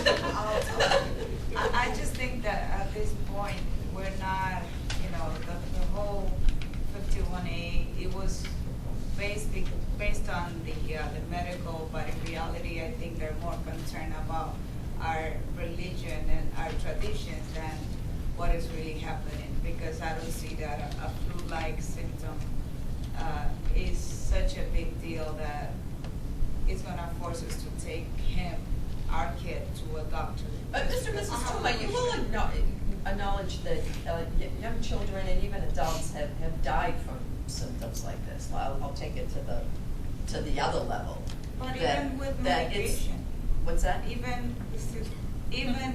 Speaker 2: I just think that at this point, we're not, the whole 51A, it was based on the medical, but in reality, I think they're more concerned about our religion and our traditions than what is really happening, because I don't see that a flu-like symptom is such a big deal that it's gonna force us to take our kid, to a doctor.
Speaker 1: Mr. and Mrs. Tuma, you will acknowledge that young children and even adults have died from symptoms like this. Well, I'll take it to the other level.
Speaker 2: But
Speaker 1: that-
Speaker 2: even with
Speaker 1: that it's-
Speaker 2: medication,
Speaker 1: What's that?
Speaker 2: even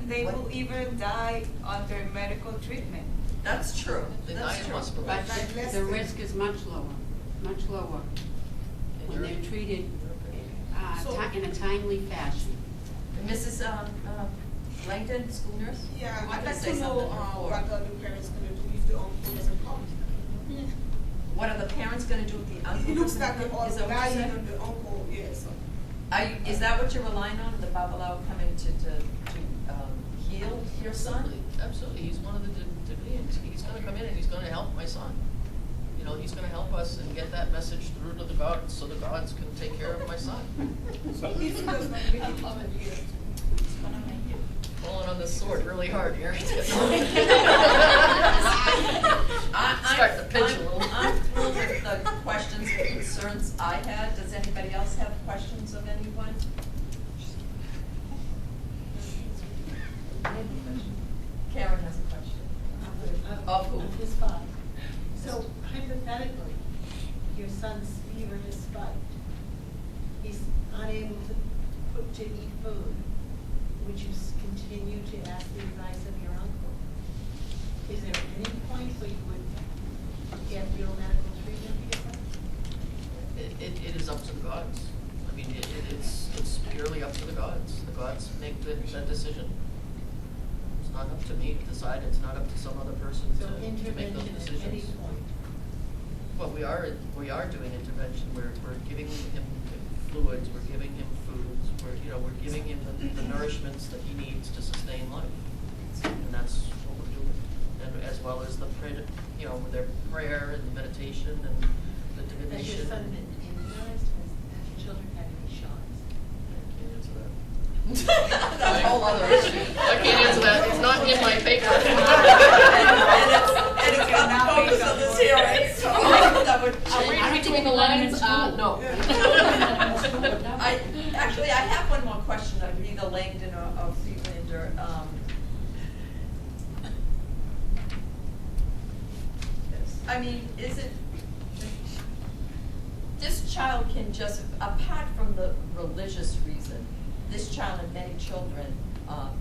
Speaker 2: they
Speaker 1: What?
Speaker 2: will even die under medical treatment.
Speaker 1: That's true.
Speaker 4: They die
Speaker 1: That's
Speaker 4: in
Speaker 1: true.
Speaker 4: hospital.
Speaker 3: But the risk is much lower when they're treated in a timely fashion.
Speaker 1: Mrs. Langdon, school nurse?
Speaker 5: Yeah,
Speaker 1: Wanted
Speaker 5: I'd like
Speaker 1: say
Speaker 5: to know
Speaker 1: something before.
Speaker 5: what are the parents gonna do if the uncle doesn't come?
Speaker 1: What are the parents gonna do if the uncle?
Speaker 5: It looks
Speaker 1: doesn't
Speaker 5: like
Speaker 1: come?
Speaker 5: they're all
Speaker 1: Is that what you
Speaker 5: relying
Speaker 1: said?
Speaker 5: on the uncle, yes.
Speaker 1: Is that what you're relying on, the Babalawo coming to heal your son?
Speaker 4: Absolutely, he's one of the Davidians. He's gonna come in and he's gonna help my son. He's gonna help us and get that message through to the gods, so the gods can take care of my son.
Speaker 5: So if he does not make it to the year,
Speaker 4: Pulling on this sword really hard here. Start to pinch a little.
Speaker 1: I'm through with the questions and concerns I had. Does anybody else have questions of anyone? Karen has a question. Of who?
Speaker 9: Of his father. So hypothetically, your son's fever has spiked. He's unable to eat food. Would you continue to ask the advice of your uncle? Is there any point where you would get real medical treatment for your son?
Speaker 4: It is up to the gods. I mean, it's purely up to the gods. The gods make that decision. It's not up to me to decide. It's not up to some other person
Speaker 9: So
Speaker 4: to make those
Speaker 9: intervention at any
Speaker 4: decisions.
Speaker 9: point?
Speaker 4: Well, we are doing intervention. We're giving him fluids. We're giving him foods. We're giving him the nourishments that he needs to sustain life, and that's what we're doing. And as well as with their prayer and the meditation and the
Speaker 9: Has
Speaker 4: divination.
Speaker 9: your son been immunized? Has children had any shots?
Speaker 4: I can't answer that.
Speaker 1: That's a whole other issue.
Speaker 4: I can't answer that. It's not in my paper.
Speaker 1: And it's not the focus of this hearing, so that would.
Speaker 4: Read between the lines. No.
Speaker 1: I have one more question of either Langdon or Friedlander. I mean, is it, this child can just, apart from the religious reason, this child and many children,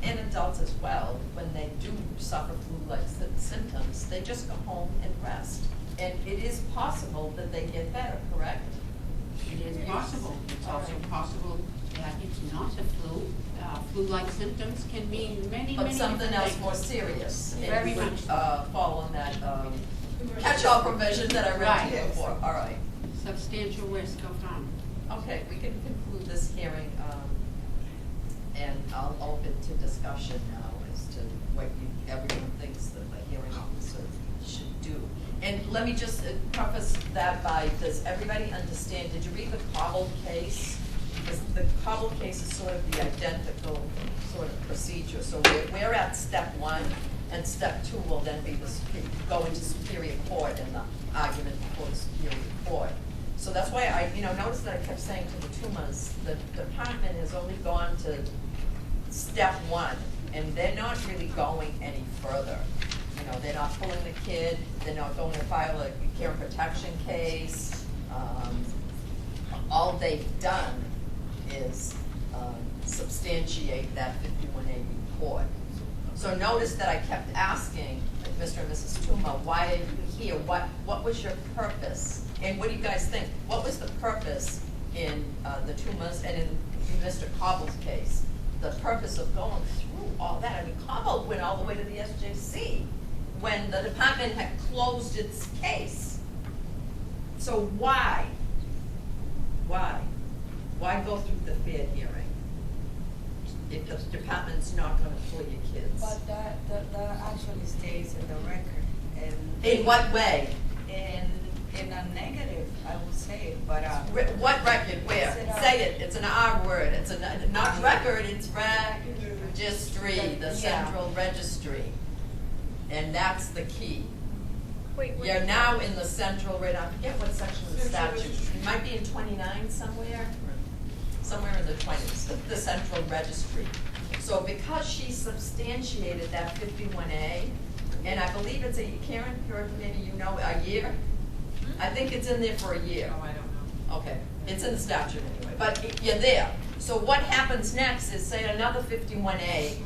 Speaker 1: and adults as well, when they do suffer flu-like symptoms, they just go home and rest. And it is possible that they get better, correct?
Speaker 3: It is possible. It's also possible that it's not a flu. Flu-like symptoms can mean many,
Speaker 1: But
Speaker 3: many
Speaker 1: something
Speaker 3: different
Speaker 1: else
Speaker 3: things.
Speaker 1: more serious. and
Speaker 3: Very
Speaker 1: would,
Speaker 3: much.
Speaker 1: fall on that, catch-all provision that I read to you
Speaker 3: Right.
Speaker 1: before, all right.
Speaker 3: Substantial risk of harm.
Speaker 1: Okay, we can conclude this hearing, and I'll open to discussion now as to what everyone thinks that the hearing officer should do. And let me just preface that by, does everybody understand, did you read the Cobble case? Because the Cobble case is sort of the identical sort of procedure. So we're at step one, and step two will then be go into Superior Court and the argument before the Superior Court. So that's why notice that I kept saying to the Tumas, the department has only gone to step one, and they're not really going any further. you know, they're not pulling the kid, they're not going to file a care and protection case. All they've done is substantiate that 51A report. So notice that I kept asking Mr. and Mrs. Tuma, why are you here? What was your purpose? And what do you guys think? What was the purpose in the Tumas and in Mr. Cobble's case? The purpose of going through all that? I mean, Cobble went all the way to the SJC when the department had closed its case. So why? Why go through the fair hearing if the department's not gonna pull your kids?
Speaker 2: But that actually stays in the record, and.
Speaker 1: In what way?
Speaker 2: In a negative, I would say, but,
Speaker 1: What record, where?
Speaker 2: Is it,
Speaker 1: Say it, it's an R word, it's not record, it's registry, the
Speaker 2: Yeah.
Speaker 1: central registry. And that's the key.
Speaker 8: Wait,
Speaker 1: You're now in the central, I forget what section of the
Speaker 5: Central
Speaker 1: statute,
Speaker 5: registry.
Speaker 1: it might be in 29 somewhere in the 20s, the central registry. So because she substantiated that 51A, and I believe it's Karen, maybe you know, a year? I think it's in there for a year.
Speaker 7: Oh, I don't know.
Speaker 1: Okay, it's in the statute anyway, but you're there. So what happens next is, say another 51A,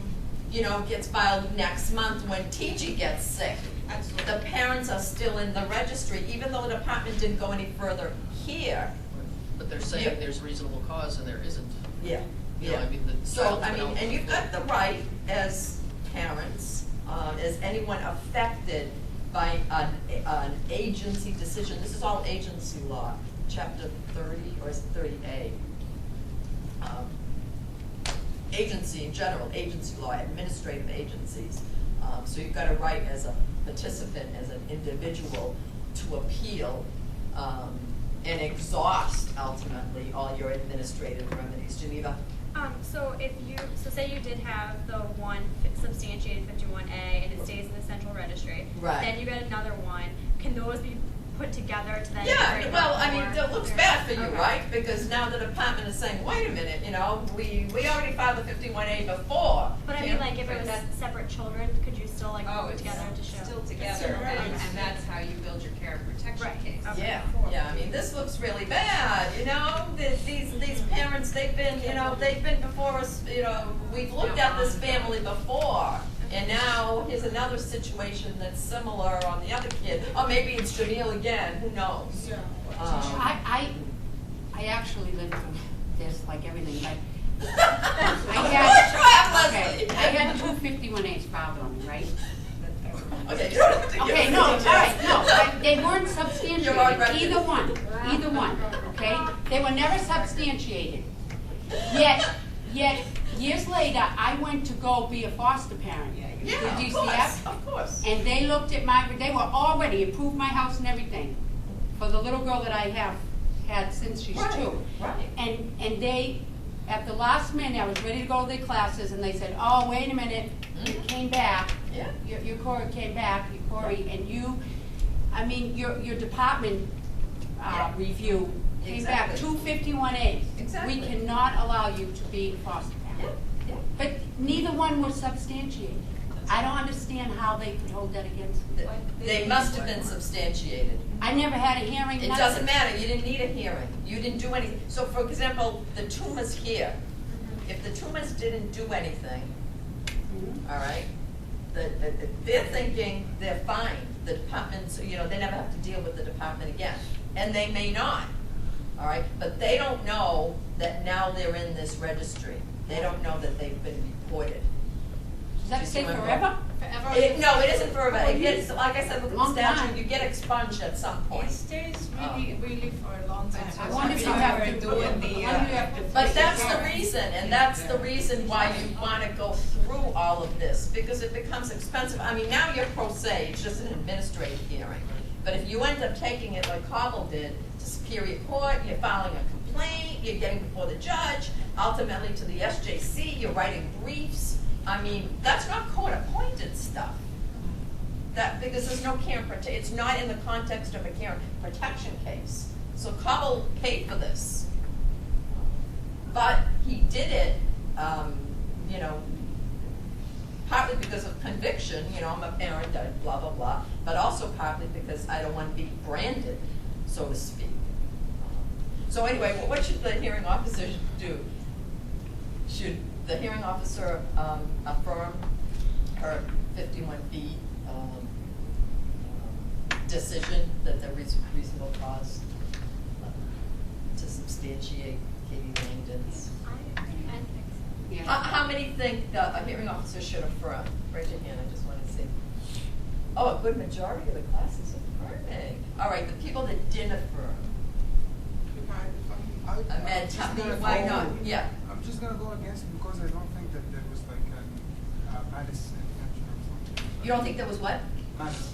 Speaker 1: you know, gets filed next month when TG gets sick.
Speaker 5: Absolutely.
Speaker 1: The parents are still in the registry, even though the department didn't go any further here.
Speaker 4: But they're saying
Speaker 1: Yeah.
Speaker 4: there's reasonable cause and there isn't.
Speaker 1: Yeah,
Speaker 4: You know, I mean, the
Speaker 1: So,
Speaker 4: child's
Speaker 1: I
Speaker 4: been
Speaker 1: mean,
Speaker 4: out
Speaker 1: and you've
Speaker 4: before.
Speaker 1: got the right as parents, as anyone affected by an agency decision. This is all agency law, chapter 30, or is it 30A? Agency in general, agency law, administrative agencies. So you've got a right as a participant, as an individual, to appeal and exhaust ultimately all your administrative remedies. Geneva?
Speaker 8: So say you did have the one substantiated 51A and it stays in the central registry.
Speaker 1: Right.
Speaker 8: Then you get another one. Can those be put together to then?
Speaker 1: Yeah,
Speaker 8: bring
Speaker 1: well,
Speaker 8: up
Speaker 1: I mean,
Speaker 8: more?
Speaker 1: it looks bad for you,
Speaker 8: Okay.
Speaker 1: right? Because now the department is saying, wait a minute, you know, we already filed the 51A before.
Speaker 8: But I mean,
Speaker 1: Can't-
Speaker 8: like, if it was
Speaker 7: But
Speaker 8: separate children, could you still like
Speaker 7: Oh,
Speaker 8: put it
Speaker 7: it's
Speaker 8: together to show?
Speaker 7: still
Speaker 5: It's
Speaker 7: together,
Speaker 5: right.
Speaker 7: and that's how you build your care and protection
Speaker 8: Right.
Speaker 7: case.
Speaker 8: Okay.
Speaker 1: Yeah, I mean, this looks really bad, you know, these parents, they've been before us, you know, we've looked at this family before. And now, here's another situation that's similar on the other kid, or maybe it's Jamil again, who knows?
Speaker 5: Yeah.
Speaker 3: I actually lived through this, like everything, but
Speaker 1: I
Speaker 3: okay, I had two 51As filed on me, right?
Speaker 1: Okay, you don't have to give
Speaker 3: Okay,
Speaker 1: us
Speaker 3: no,
Speaker 1: the
Speaker 3: all
Speaker 1: details.
Speaker 3: right, no, they weren't
Speaker 1: You're on
Speaker 3: substantiated,
Speaker 1: record.
Speaker 3: either one, okay? They were never substantiated. Yet, years later, I went to go be a foster parent.
Speaker 1: Yeah,
Speaker 3: with
Speaker 1: of
Speaker 3: DCF,
Speaker 1: course, of course.
Speaker 3: and they looked at they were already approved my house and everything for the little girl that I have had since she's
Speaker 1: Right,
Speaker 3: 2.
Speaker 1: right.
Speaker 3: And they, at the last minute, I was ready to go to their classes, and they said, oh, wait a minute, you came back.
Speaker 1: Yeah.
Speaker 3: Your Corey came back, and you, I mean, your department
Speaker 1: Yeah.
Speaker 3: review came back,
Speaker 1: Exactly.
Speaker 3: 2 51As.
Speaker 1: Exactly.
Speaker 3: We cannot allow you to be a foster parent.
Speaker 1: Yeah, yeah.
Speaker 3: But neither one was substantiated. I don't understand how they could hold that against me.
Speaker 1: They must have been substantiated.
Speaker 3: I never had a hearing,
Speaker 1: It
Speaker 3: nothing.
Speaker 1: doesn't matter, you didn't need a hearing, you didn't do anything. So for example, the Tumas here, if the Tumas didn't do anything,
Speaker 3: Mhm.
Speaker 1: all right, they're thinking they're fine. The departments, you know, they never have to deal with the department again. And they may not, all right? But they don't know that now they're in this registry. They don't know that they've been reported.
Speaker 3: Does that
Speaker 1: You see
Speaker 3: stay
Speaker 1: where I'm
Speaker 3: forever?
Speaker 1: No, it isn't forever. It gets, like I said, with the
Speaker 3: Long
Speaker 1: statute,
Speaker 3: time.
Speaker 1: you get expunged at some point.
Speaker 2: It stays really for a long time.
Speaker 3: I wonder if you have to do it.
Speaker 1: But that's the reason, and that's the reason why you wanna go through all of this, because it becomes expensive. I mean, now you're pro se, it's just an administrative hearing. But if you end up taking it like Cobble did to Superior Court, you're filing a complaint, you're getting before the judge, ultimately to the SJC, you're writing briefs. I mean, that's not court-appointed stuff. That, because there's no care and protection, it's not in the context of a care and protection case. So Cobble paid for this. But he did it, you know, partly because of conviction, you know, I'm a parent, blah, blah, blah, but also partly because I don't want to be branded, so to speak. So anyway, what should the hearing officer do? Should the hearing officer affirm her 51B decision that there is reasonable cause to substantiate Katie Langdon's?
Speaker 8: I think so.
Speaker 3: Yeah.
Speaker 1: How many think a hearing officer should affirm? Raise your hand, I just want to see. Oh, a good majority of the class is affirming. All right, the people that didn't affirm. Ahmed, tell me why not? Yeah.
Speaker 10: I'm just gonna go against it because I don't think that there was like a malice intention or something.
Speaker 1: You don't think there was what?
Speaker 10: Malice.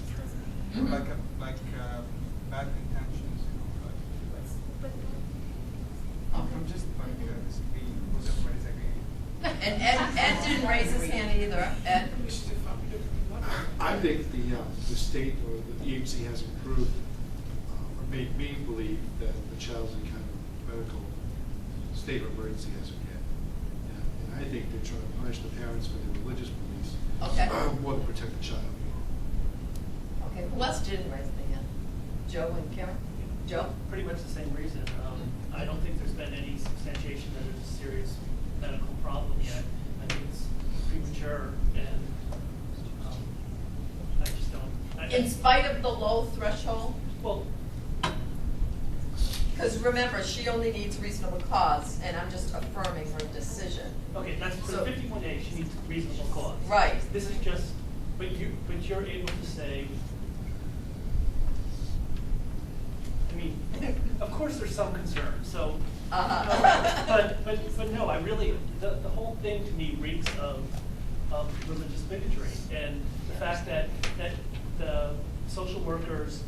Speaker 1: Mhm.
Speaker 10: Like bad intentions, you know, like, I'm just like disagreeing because everybody's agreeing.
Speaker 1: And Ed didn't raise his hand either. Ed?
Speaker 11: I think the state or the agency has improved or made me believe that the child's in kind of medical state of emergency as of yet. And I think they're trying to punish the parents for their religious beliefs
Speaker 1: Okay.
Speaker 11: more than protect the child.
Speaker 1: Okay, who else didn't raise their hand? Joe and Karen? Joe?
Speaker 12: Pretty much the same reason. I don't think there's been any substantiation that there's a serious medical problem yet. I think it's premature, and I just don't.
Speaker 1: In spite of the low threshold?
Speaker 12: Well,
Speaker 1: Because remember, she only needs reasonable cause, and I'm just affirming her decision.
Speaker 12: okay, that's for
Speaker 1: So-
Speaker 12: 51A. She needs reasonable cause.
Speaker 1: Right.
Speaker 12: This is just, but you're able to say. I mean, of course, there's some concern. So, but no, I really the whole thing to me reeks of religious bigotry, and the fact that the social workers'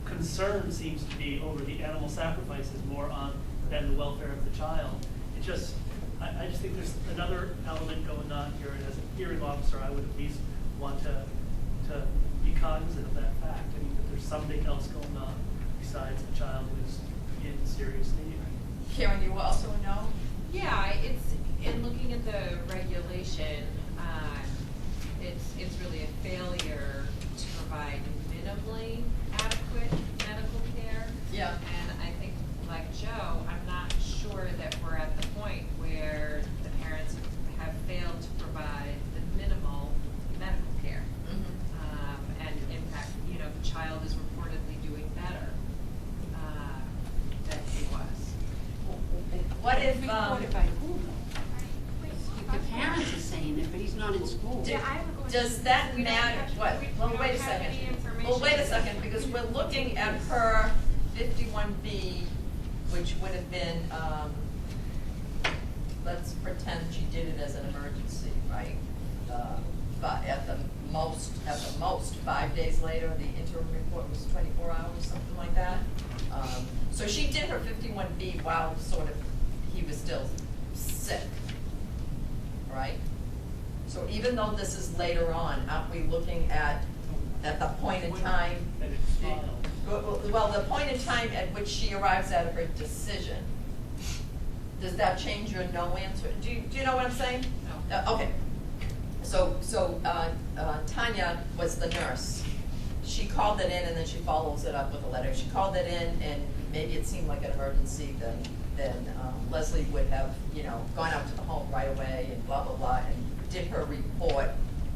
Speaker 12: concern seems to be over the animal sacrifices more than the welfare of the child. It just, I just think there's another element going on here, and as a hearing officer, I would at least want to be cognizant of that fact. I mean, that there's something else going on besides the child who's in serious need.
Speaker 1: Karen, you also know?
Speaker 7: Yeah, it's, in looking at the regulation, it's really a failure to provide minimally adequate medical care.
Speaker 1: Yeah.
Speaker 7: And I think, like Joe, I'm not sure that we're at the point where the parents have failed to provide the minimal medical care. And in fact, you know, the child is reportedly doing better than he was.
Speaker 1: What if,
Speaker 3: Reported by who though? The parents are saying it, but he's not in school.
Speaker 8: Yeah, I have a question.
Speaker 1: does that
Speaker 8: We don't
Speaker 1: matter?
Speaker 8: have-
Speaker 1: What?
Speaker 8: we
Speaker 1: Well,
Speaker 8: don't
Speaker 1: wait a
Speaker 8: have
Speaker 1: second.
Speaker 8: any information.
Speaker 1: Well, wait a second, because we're looking at her 51B, which would have been, let's pretend she did it as an emergency, right? But at the most, 5 days later, the interim report was 24 hours, something like that. So she did her 51B while he was still sick, right? So even though this is later on, aren't we looking at the point in time?
Speaker 12: That it's filed.
Speaker 1: Well, the point in time at which she arrives at her decision, does that change your no answer? Do you know what I'm saying?
Speaker 7: No.
Speaker 1: Okay. So Tanya was the nurse. She called it in and then she follows it up with a letter. She called it in and maybe it seemed like an emergency, then Leslie would have, you know, gone out to the home right away and blah, blah, blah, and did her report,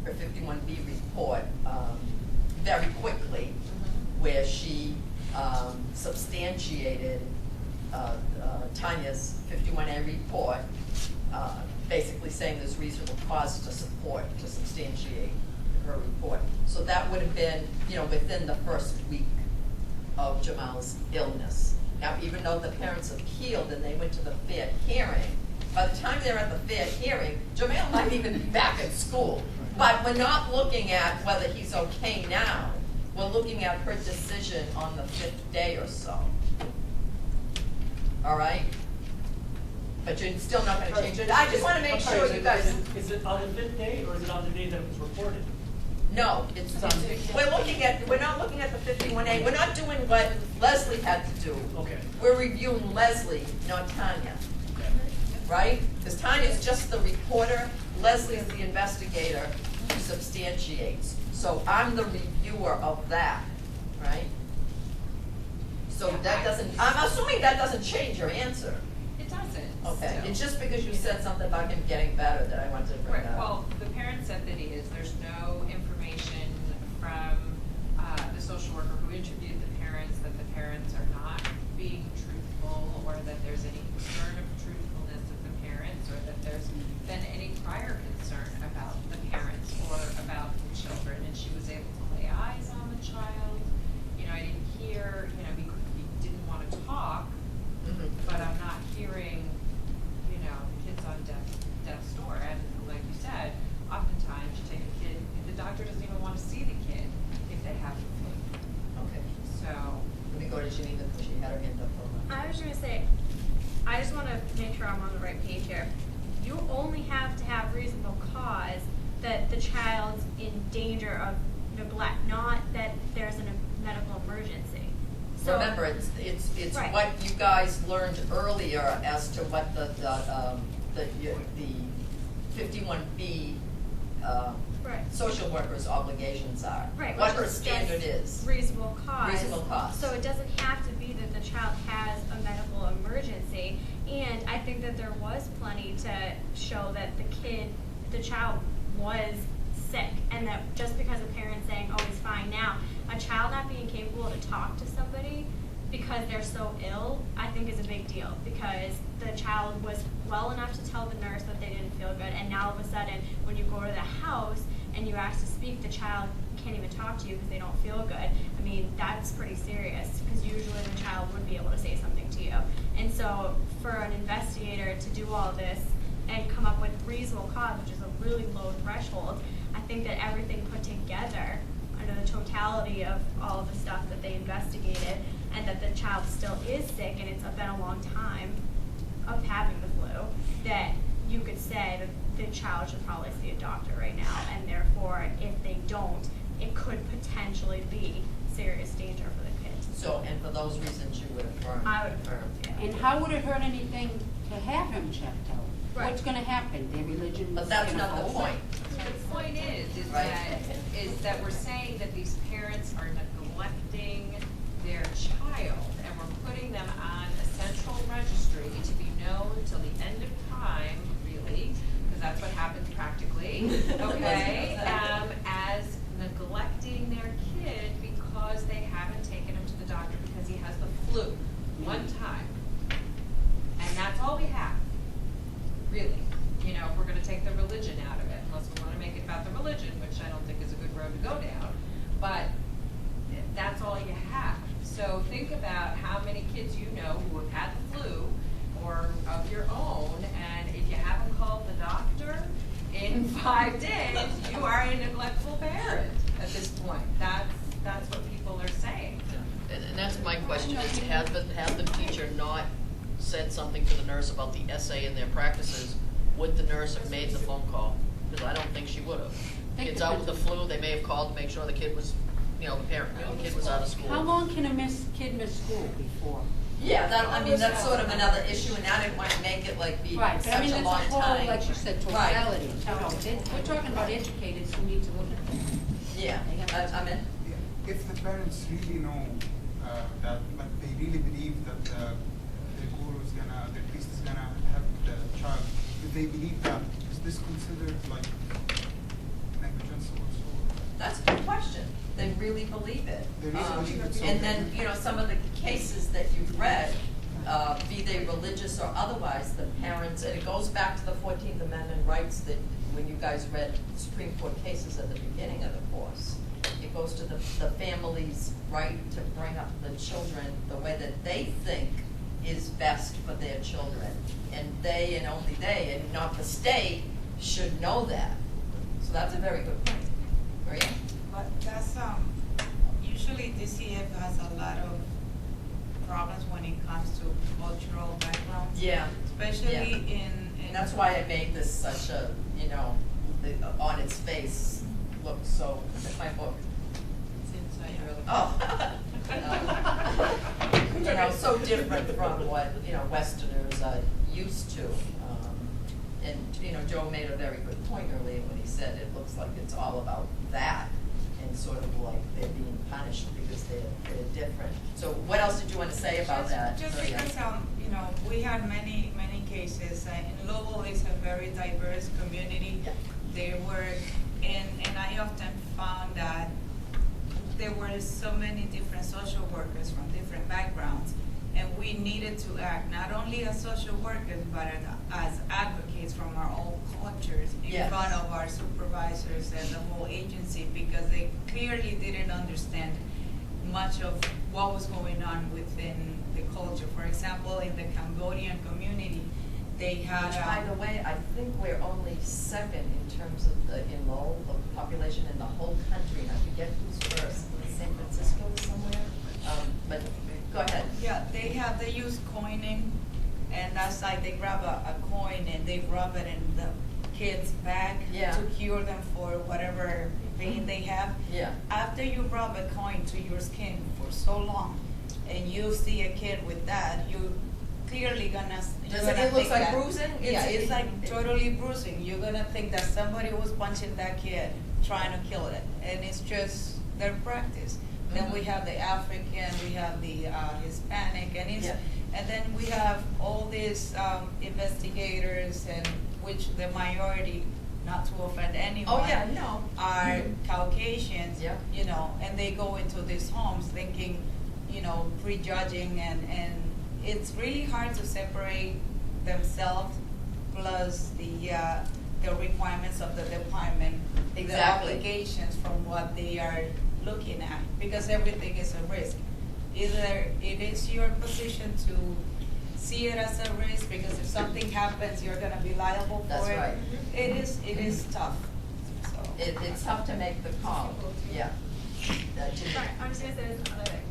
Speaker 1: her 51B report, very quickly, where she substantiated Tanya's 51A report, basically saying there's reasonable cause to substantiate her report. So that would have been, you know, within the first week of Jamal's illness. Now, even though the parents appealed and they went to the fair hearing, by the time they're at the fair hearing, Jamal might even be back in school. But we're not looking at whether he's okay now. We're looking at her decision on the 5th day or so. All right? But you're still not gonna change it. I just wanna make sure you guys.
Speaker 12: Is it on the 5th day, or is it on the day that it was reported?
Speaker 1: No, we're not looking at the 51A. We're not doing what Leslie had to do.
Speaker 12: Okay.
Speaker 1: We're reviewing Leslie, not Tanya,
Speaker 12: Okay.
Speaker 1: right? Because Tanya's just the reporter, Leslie is the investigator, substantiates. So I'm the reviewer of that, right? So that doesn't, I'm assuming that doesn't change your answer.
Speaker 7: It doesn't.
Speaker 1: Okay,
Speaker 7: still.
Speaker 1: it's just because you said something about him getting better that I wanted to bring
Speaker 7: Right,
Speaker 1: that up.
Speaker 7: well, the parent said that he is, there's no information from, the social worker who interviewed the parents that the parents are not being truthful, or that there's any concern of truthfulness of the parents, or that there's been any prior concern about the parents or about the children, and she was able to lay eyes on the child. You know, I didn't hear, you know, he didn't wanna talk,
Speaker 1: Mhm.
Speaker 7: but I'm not hearing, you know, kids on death's door. And like you said, oftentimes you take a kid, the doctor doesn't even want to see the kid if they have the flu.
Speaker 1: Okay,
Speaker 7: So,
Speaker 1: let me go to Janina, because she had her hand up for a minute.
Speaker 8: I was gonna say, I just wanna make sure I'm on the right page here. You only have to have reasonable cause that the child's in danger of neglect, not that there's a medical emergency. So-
Speaker 1: Remember, it's
Speaker 8: Right.
Speaker 1: what you guys learned earlier as to what the 51B,
Speaker 8: Right.
Speaker 1: social workers' obligations are.
Speaker 8: Right,
Speaker 1: What
Speaker 8: which
Speaker 1: her
Speaker 8: is just
Speaker 1: standard is.
Speaker 8: reasonable cause.
Speaker 1: Reasonable cause.
Speaker 8: So it doesn't have to be that the child has a medical emergency. And I think that there was plenty to show that the child was sick, and that just because a parent's saying, oh, he's fine now, a child not being capable to talk to somebody because they're so ill, I think is a big deal, because the child was well enough to tell the nurse that they didn't feel good, and now all of a sudden, when you go to the house and you ask to speak, the child can't even talk to you because they don't feel good. I mean, that's pretty serious, because usually the child would be able to say something to you. And so for an investigator to do all this and come up with reasonable cause, which is a really low threshold, I think that everything put together under the totality of all of the stuff that they investigated, and that the child still is sick and it's been a long time of having the flu, that you could say that the child should probably see a doctor right now, and therefore, if they don't, it could potentially be serious danger for the kids.
Speaker 1: So, and for those reasons, you would affirm.
Speaker 8: I would affirm, yeah.
Speaker 3: And how would it hurt anything to have him checked out?
Speaker 8: Right.
Speaker 3: What's gonna happen? Their religion
Speaker 1: But
Speaker 3: is
Speaker 1: that's
Speaker 3: gonna
Speaker 1: not the
Speaker 3: hold
Speaker 1: point.
Speaker 3: it?
Speaker 7: the point is
Speaker 1: Right.
Speaker 7: that we're saying that these parents are neglecting their child, and we're putting them on a central registry to be known till the end of time, really, because that's what happens practically, okay? As neglecting their kid because they haven't taken him to the doctor because he has the flu one time. And that's all we have, really. You know, if we're gonna take the religion out of it, unless we wanna make it about the religion, which I don't think is a good road to go down, but that's all you have. So think about how many kids you know who have had the flu or of your own, and if you haven't called the doctor in 5 days, you are a neglectful parent at this point. That's what people are saying.
Speaker 4: And that's my question, is has the teacher not said something to the nurse about the essay in their practices, would the nurse have made the phone call? Because I don't think she would have. Kid's out with the flu, they may have called to make sure the kid was, the parent, the kid was out of school.
Speaker 3: How long can a kid miss school before?
Speaker 1: Yeah, that's sort of another issue, and I didn't want to make it like be
Speaker 3: Right, but I
Speaker 1: such
Speaker 3: mean,
Speaker 1: a
Speaker 3: it's
Speaker 1: long
Speaker 3: a whole,
Speaker 1: time.
Speaker 3: like you said,
Speaker 1: Right.
Speaker 3: totality. You know, we're talking about educators who need to look at this.
Speaker 1: Yeah, I'm in.
Speaker 10: Yeah, if the parents really know that, like they really believe that the priest is gonna have the child, if they believe that, is this considered like negligence also?
Speaker 1: That's a good question. They really believe it.
Speaker 10: They really believe it, so-
Speaker 1: And then, some of the cases that you've read, be they religious or otherwise, the parents, and it goes back to the 14th Amendment rights that when you guys read Supreme Court cases at the beginning of the course, it goes to the family's right to bring up the children the way that they think is best for their children. And they, and only they, and not the state, should know that. So that's a very good point. Maria?
Speaker 2: But that's, usually DCF has a lot of problems when it comes to cultural backgrounds.
Speaker 1: Yeah.
Speaker 2: Especially
Speaker 1: Yeah.
Speaker 2: in.
Speaker 1: And that's why I made this such a, on its face, look so, it's my book.
Speaker 2: It's inside your other.
Speaker 1: Oh. So different from what, Westerners are used to. And, you know, Joe made a very good point earlier when he said it looks like it's all about that, and sort of like they're being punished because they're different. So what else did you want to say about that?
Speaker 2: Just
Speaker 1: Maria?
Speaker 2: because, you know, we had many cases, and Lowell is a very diverse community.
Speaker 1: Yeah.
Speaker 2: There were, and I often found that there were so many different social workers from different backgrounds, and we needed to act not only as social workers, but as advocates from our own cultures in
Speaker 1: Yes.
Speaker 2: front of our supervisors and the whole agency, because they clearly didn't understand much of what was going on within the culture. For example, in the Cambodian community, they had.
Speaker 1: Which, by the way, I think we're only second in terms of the Lowell, the population in the whole country, and I forget who's first, San Francisco or somewhere, but go ahead.
Speaker 2: Yeah, they use coining, and that's like they grab a coin and they rub it in the kid's back
Speaker 1: Yeah.
Speaker 2: to cure them for whatever pain they have.
Speaker 1: Yeah.
Speaker 2: After you rub a coin to your skin for so long, and you see a kid with that, you clearly gonna.
Speaker 1: Does it look like bruising?
Speaker 2: Yeah, it's like totally bruising. You're gonna think that somebody was punching that kid, trying to kill it, and it's just their practice. Then we have the African, we have the Hispanic, and it's,
Speaker 1: Yeah.
Speaker 2: and then we have all these investigators, and which the majority, not to offend anyone,
Speaker 1: Oh, yeah, no.
Speaker 2: are Caucasians,
Speaker 1: Yeah.
Speaker 2: you know, and they go into these homes thinking, you know, prejudging, and it's really hard to separate themselves plus the requirements of the department,
Speaker 1: Exactly.
Speaker 2: the obligations from what they are looking at, because everything is a risk. Either it is your position to see it as a risk, because if something happens, you're gonna be liable for
Speaker 1: That's
Speaker 2: it.
Speaker 1: right.
Speaker 2: It is tough, so.
Speaker 1: It's tough to make the call, yeah.
Speaker 8: Sorry, I'm just gonna say this other thing.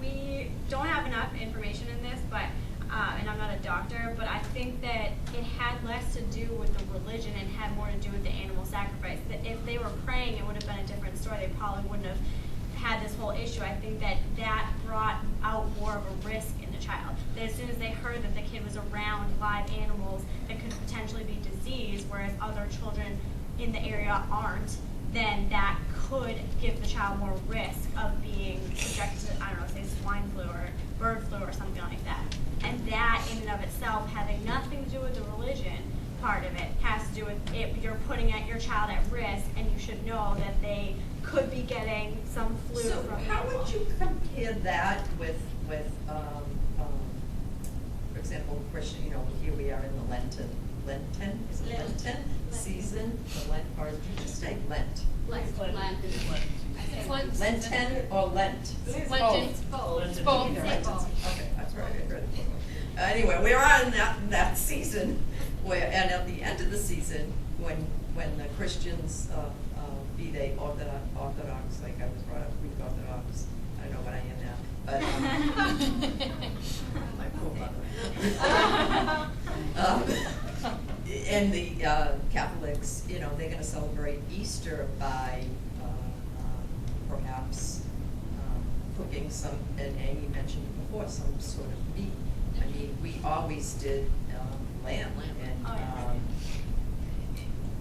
Speaker 8: We don't have enough information in this, but, and I'm not a doctor, but I think that it had less to do with the religion and had more to do with the animal sacrifice. That if they were praying, it would have been a different story. They probably wouldn't have had this whole issue. I think that brought out more of a risk in the child. That as soon as they heard that the kid was around live animals that could potentially be diseased, whereas other children in the area aren't, then that could give the child more risk of being subjected to, I don't know, say swine flu or bird flu or something like that. And that in and of itself, having nothing to do with the religion part of it, has to do with it, you're putting your child at risk, and you should know that they could be getting some flu
Speaker 1: So
Speaker 8: from
Speaker 1: how
Speaker 8: animals.
Speaker 1: would you compare that with, for example, Christian, you know, here we are in the Lenten, is it Lenten season, the Lent, or did you just say Lent? Lenten or Lent?
Speaker 6: Lenten.
Speaker 1: It's
Speaker 6: Both.
Speaker 1: both. Okay, that's right, I read it. Anyway, we're on that season where, and at the end of the season, when the Christians, be they Orthodox, like I was brought up Greek Orthodox, I don't know what I am now, but, my poor mother. And the Catholics, you know, they're gonna celebrate Easter by, perhaps, cooking some, and Amy mentioned before, some sort of meat. I mean, we always did, lamb, and,
Speaker 8: Oh, yeah.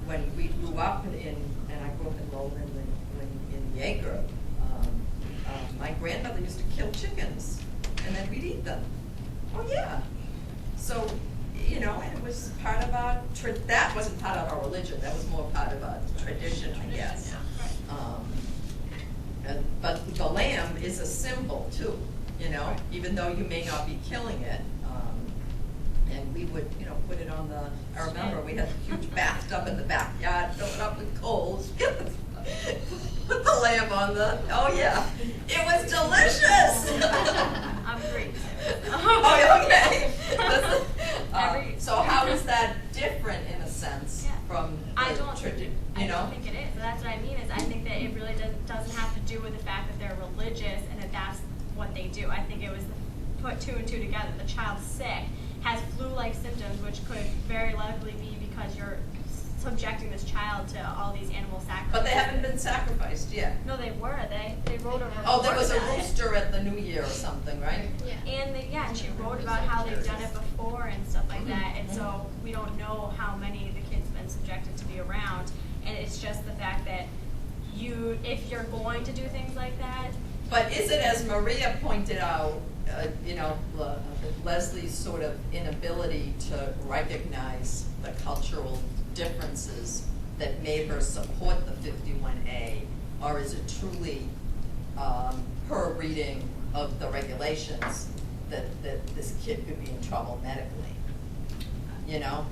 Speaker 1: when we grew up and I grew up in Lowell in Yeager, my grandmother used to kill chickens, and then we'd eat them. Oh, yeah. So, you know, it was part of our, that wasn't part of our religion, that was more part of our tradition, I guess. But the lamb is a symbol too, you know, even though you may not be killing it. And we would, you know, put it on the, I remember we had a huge bathtub in the backyard, fill it up with coals, put the lamb on the, oh yeah, it was delicious.
Speaker 8: I'm great.
Speaker 1: Oh, okay.
Speaker 8: Every-
Speaker 1: So how is that different in a sense
Speaker 8: Yeah.
Speaker 1: from
Speaker 8: I
Speaker 1: the
Speaker 8: don't
Speaker 1: tradition,
Speaker 8: I
Speaker 1: you know?
Speaker 8: don't think it is. That's what I mean, is I think that it really doesn't have to do with the fact that they're religious and that that's what they do. I think it was put two and two together. The child's sick, has flu-like symptoms, which could very likely be because you're subjecting this child to all these animal sacrifices.
Speaker 1: But they haven't been sacrificed yet.
Speaker 8: No, they were. They wrote a report
Speaker 1: Oh, there was a
Speaker 8: about it.
Speaker 1: rooster at the New Year or something, right?
Speaker 8: And they, yeah, and she wrote about how they've done it before and stuff like that, and so we don't know how many of the kids been subjected to be around, and it's just the fact that if you're going to do things like that.
Speaker 1: But is it, as Maria pointed out, Leslie's sort of inability to recognize the cultural differences that made her support the 51A, or is it truly her reading of the regulations that this kid could be in trouble medically? You know?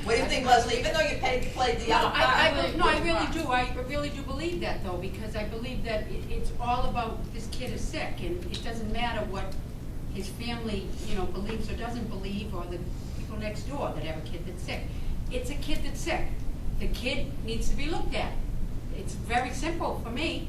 Speaker 1: What do you think, Leslie? Even though you played the other part.
Speaker 3: I really do believe that, though, because I believe that it's all about this kid is sick, and it doesn't matter what his family, believes or doesn't believe, or the people next door that have a kid that's sick. It's a kid that's sick. The kid needs to be looked at. It's very simple for me.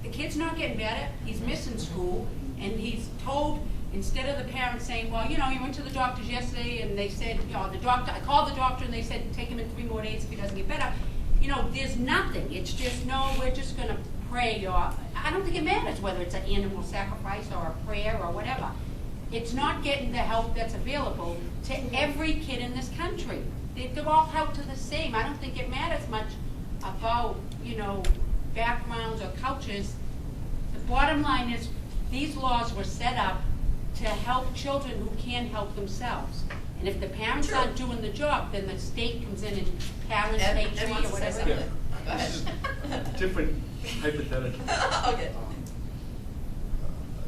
Speaker 3: The kid's not getting better. He's missing school, and he's told, instead of the parents saying, well, you went to the doctors yesterday and they said, I called the doctor and they said, take him in 3 more days if he doesn't get better. There's nothing. It's just, no, we're just going to pray. Or I don't think it matters whether it's an animal sacrifice or a prayer or whatever. It's not getting the help that's available to every kid in this country. They're all held to the same. I don't think it matters much about, backgrounds or cultures. The bottom line is these laws were set up to help children who can't help themselves. And if the parents aren't doing the job, then the state comes in and parents pay tree or whatever.
Speaker 11: Yeah. This is different hypothetical.
Speaker 1: Okay.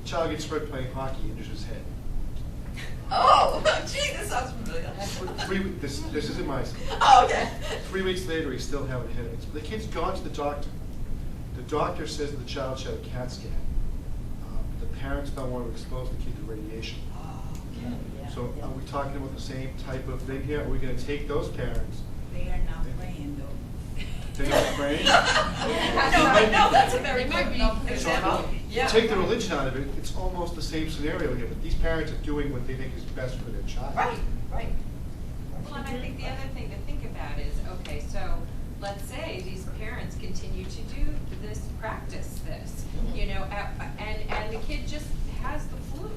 Speaker 11: A child gets hurt playing hockey, injures his head.
Speaker 1: Oh, gee, this sounds familiar.
Speaker 11: This isn't my school.
Speaker 1: Oh, okay.
Speaker 11: 3 weeks later, he's still having headaches. The kid's gone to the doctor. The doctor says that the child should have a CAT scan. The parents don't want to expose the kid to radiation. So are we talking about the same type of thing here? Are we going to take those parents?
Speaker 2: They are not praying though.
Speaker 11: They're not praying?
Speaker 1: No, that's a very good example. Yeah.
Speaker 11: Take the religion out of it, it's almost the same scenario here, but these parents are doing what they think is best for their child.
Speaker 1: Right.
Speaker 7: Well, and I think the other thing to think about is, okay, so let's say these parents continue to do practice this, and the kid just has the flu.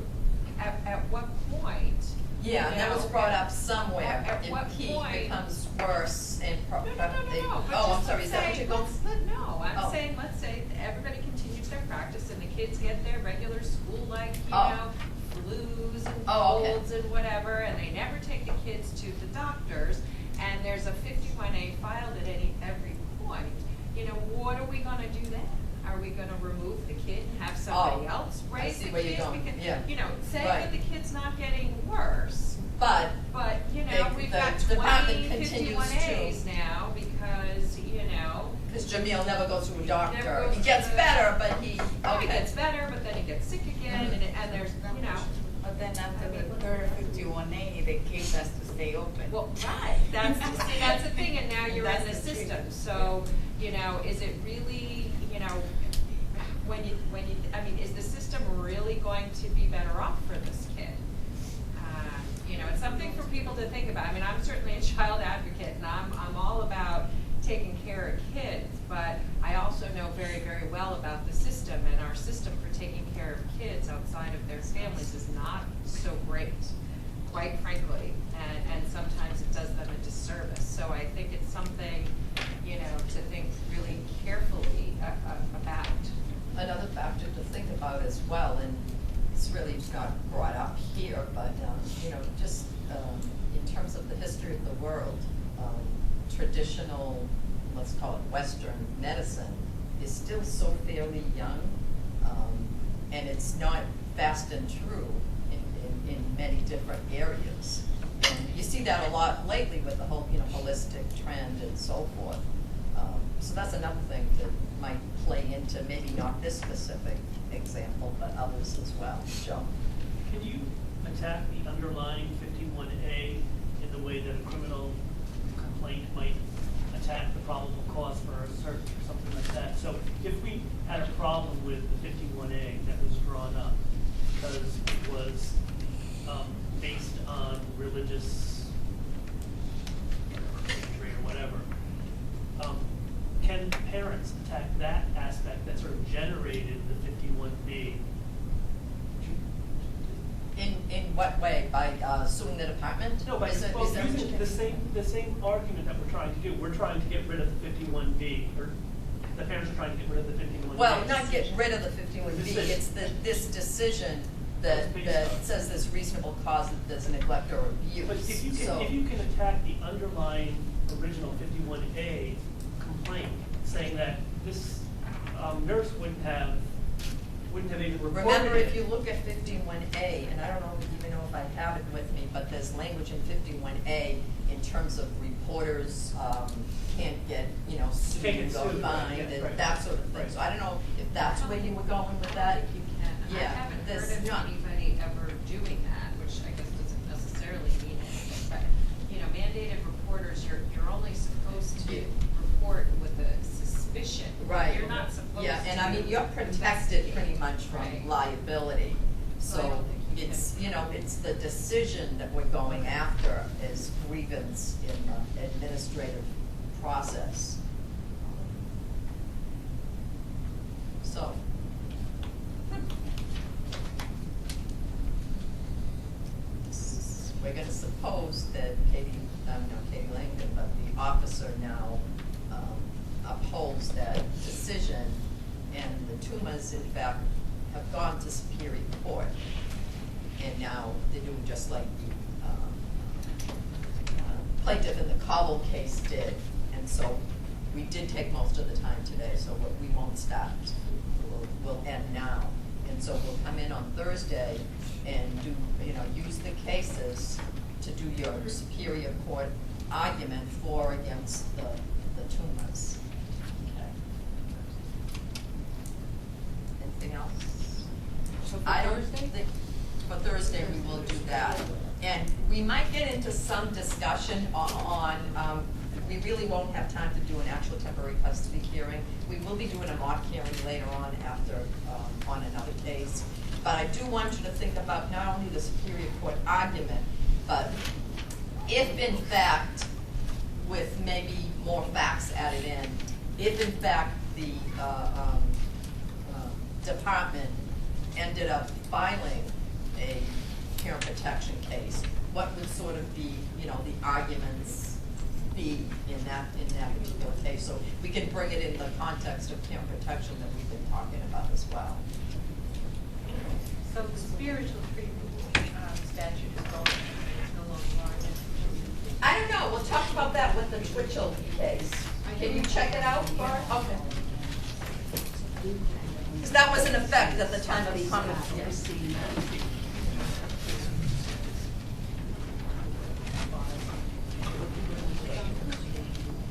Speaker 7: At what point?
Speaker 1: Yeah, and that was brought up somewhere.
Speaker 7: At
Speaker 1: If
Speaker 7: what
Speaker 1: he
Speaker 7: point?
Speaker 1: becomes worse and
Speaker 7: No. But
Speaker 1: oh, I'm
Speaker 7: just
Speaker 1: sorry, is that what you're going? Oh.
Speaker 7: saying, let's say everybody continues their practice and the kids get their regular school-like, flus and colds and whatever, and they never take the kids to the doctors, and there's a 51A filed at every point. What are we gonna do then? Are we gonna remove the kid and have somebody else raise the kid?
Speaker 1: I see where you're going.
Speaker 7: Because, say
Speaker 1: Right.
Speaker 7: that the kid's not getting worse,
Speaker 1: But
Speaker 7: we've
Speaker 1: the
Speaker 7: got
Speaker 1: department
Speaker 7: 20
Speaker 1: continues
Speaker 7: 51As now because,
Speaker 1: because Jamil never goes to a
Speaker 7: Never
Speaker 1: doctor.
Speaker 7: goes
Speaker 1: He
Speaker 7: to
Speaker 1: gets
Speaker 7: the-
Speaker 1: better, but he
Speaker 7: He gets better, but then he gets sick again, and there's,
Speaker 2: But then after the third 51A, the case has to stay open.
Speaker 7: well, right, that's the thing, and now you're in the
Speaker 2: That's the
Speaker 7: system,
Speaker 2: trick.
Speaker 7: so, is it really, is the system really going to be better off for this kid? It's something for people to think about. I'm certainly a child advocate, and I'm all about taking care of kids, but I also know very, very well about the system, and our system for taking care of kids outside of their families is not so great, quite frankly, and sometimes it does them a disservice. So I think it's something, to think really carefully about.
Speaker 1: Another factor to think about as well, and it's really not brought up here, but just in terms of the history of the world, traditional, let's call it Western medicine, is still so fairly young, and it's not fast and true in many different areas. And you see that a lot lately with the whole holistic trend and so forth. So that's another thing that might play into maybe not this specific example, but others as well. Joe?
Speaker 12: Can you attack the underlying 51A in the way that a criminal complaint might attack the probable cause for a search or something like that? So if we had a problem with the 51A that was drawn up because it was based on religious imagery or whatever, can parents attack that aspect that sort of generated the 51B?
Speaker 1: what way? By suing the department?
Speaker 12: No, but
Speaker 1: Is it-
Speaker 12: well,
Speaker 1: is that what
Speaker 12: using
Speaker 1: you-
Speaker 12: the same argument that we're trying to do, we're trying to get rid of the 51B, or the parents are trying to get rid of the 51B.
Speaker 1: Well, not get rid of the 51B,
Speaker 12: Decision.
Speaker 1: it's this decision that
Speaker 12: It's based on-
Speaker 1: says there's reasonable cause that there's a neglect or abuse.
Speaker 12: But if you
Speaker 1: So-
Speaker 12: can attack the underlying original 51A complaint, saying that this nurse wouldn't have even reported it.
Speaker 1: Remember, if you look at 51A, and I don't even know if I have it with me, but there's language in 51A in terms of reporters can't get, sued
Speaker 12: Can't get
Speaker 1: or
Speaker 12: sued, right,
Speaker 1: fined
Speaker 12: yeah,
Speaker 1: and
Speaker 12: right.
Speaker 1: that sort of thing.
Speaker 12: Right.
Speaker 1: So I don't know if that's where you were going with that.
Speaker 7: I don't think you can. I
Speaker 1: Yeah,
Speaker 7: haven't
Speaker 1: there's
Speaker 7: heard of
Speaker 1: not-
Speaker 7: anybody ever doing that, which I guess doesn't necessarily mean anything, but, mandated reporters, you're only supposed to
Speaker 1: Yeah.
Speaker 7: report with a suspicion.
Speaker 1: Right.
Speaker 7: You're not supposed to.
Speaker 1: Yeah, and I mean, you're protected pretty much from
Speaker 7: Right.
Speaker 1: liability.
Speaker 7: So I
Speaker 1: So
Speaker 7: don't think you
Speaker 1: it's, it's the decision that we're going after is grievance in the administrative process. So. We're gonna suppose that Katie Langdon, but the officer now upholds that decision, and the Tumas, in fact, have gone to Superior Court. And now they're doing just like the plaintiff in the Cobble case did. And so we did take most of the time today, so we won't start. We'll end now. And so we'll come in on Thursday and do, use the cases to do your Superior Court argument for or against the Tumas. Okay. Anything else?
Speaker 3: So for
Speaker 1: I don't
Speaker 3: Thursday?
Speaker 1: think, for Thursday, we will do that. And we might get into some discussion on, we really won't have time to do an actual temporary custody hearing. We will be doing a mock hearing later on after, on another case. But I do want you to think about not only the Superior Court argument, but if in fact, with maybe more facts added in, if in fact the department ended up filing a parent protection case, what would sort of be, the arguments be in that particular case? So we can bring it in the context of parent protection that we've been talking about as well.
Speaker 9: So the spiritual treatment statute is going, it's no longer warranted.
Speaker 1: I don't know, we'll talk about that with the Twitchell case. Can you check it out for, okay. Because that was in effect at the time of the comment.
Speaker 3: I've seen that.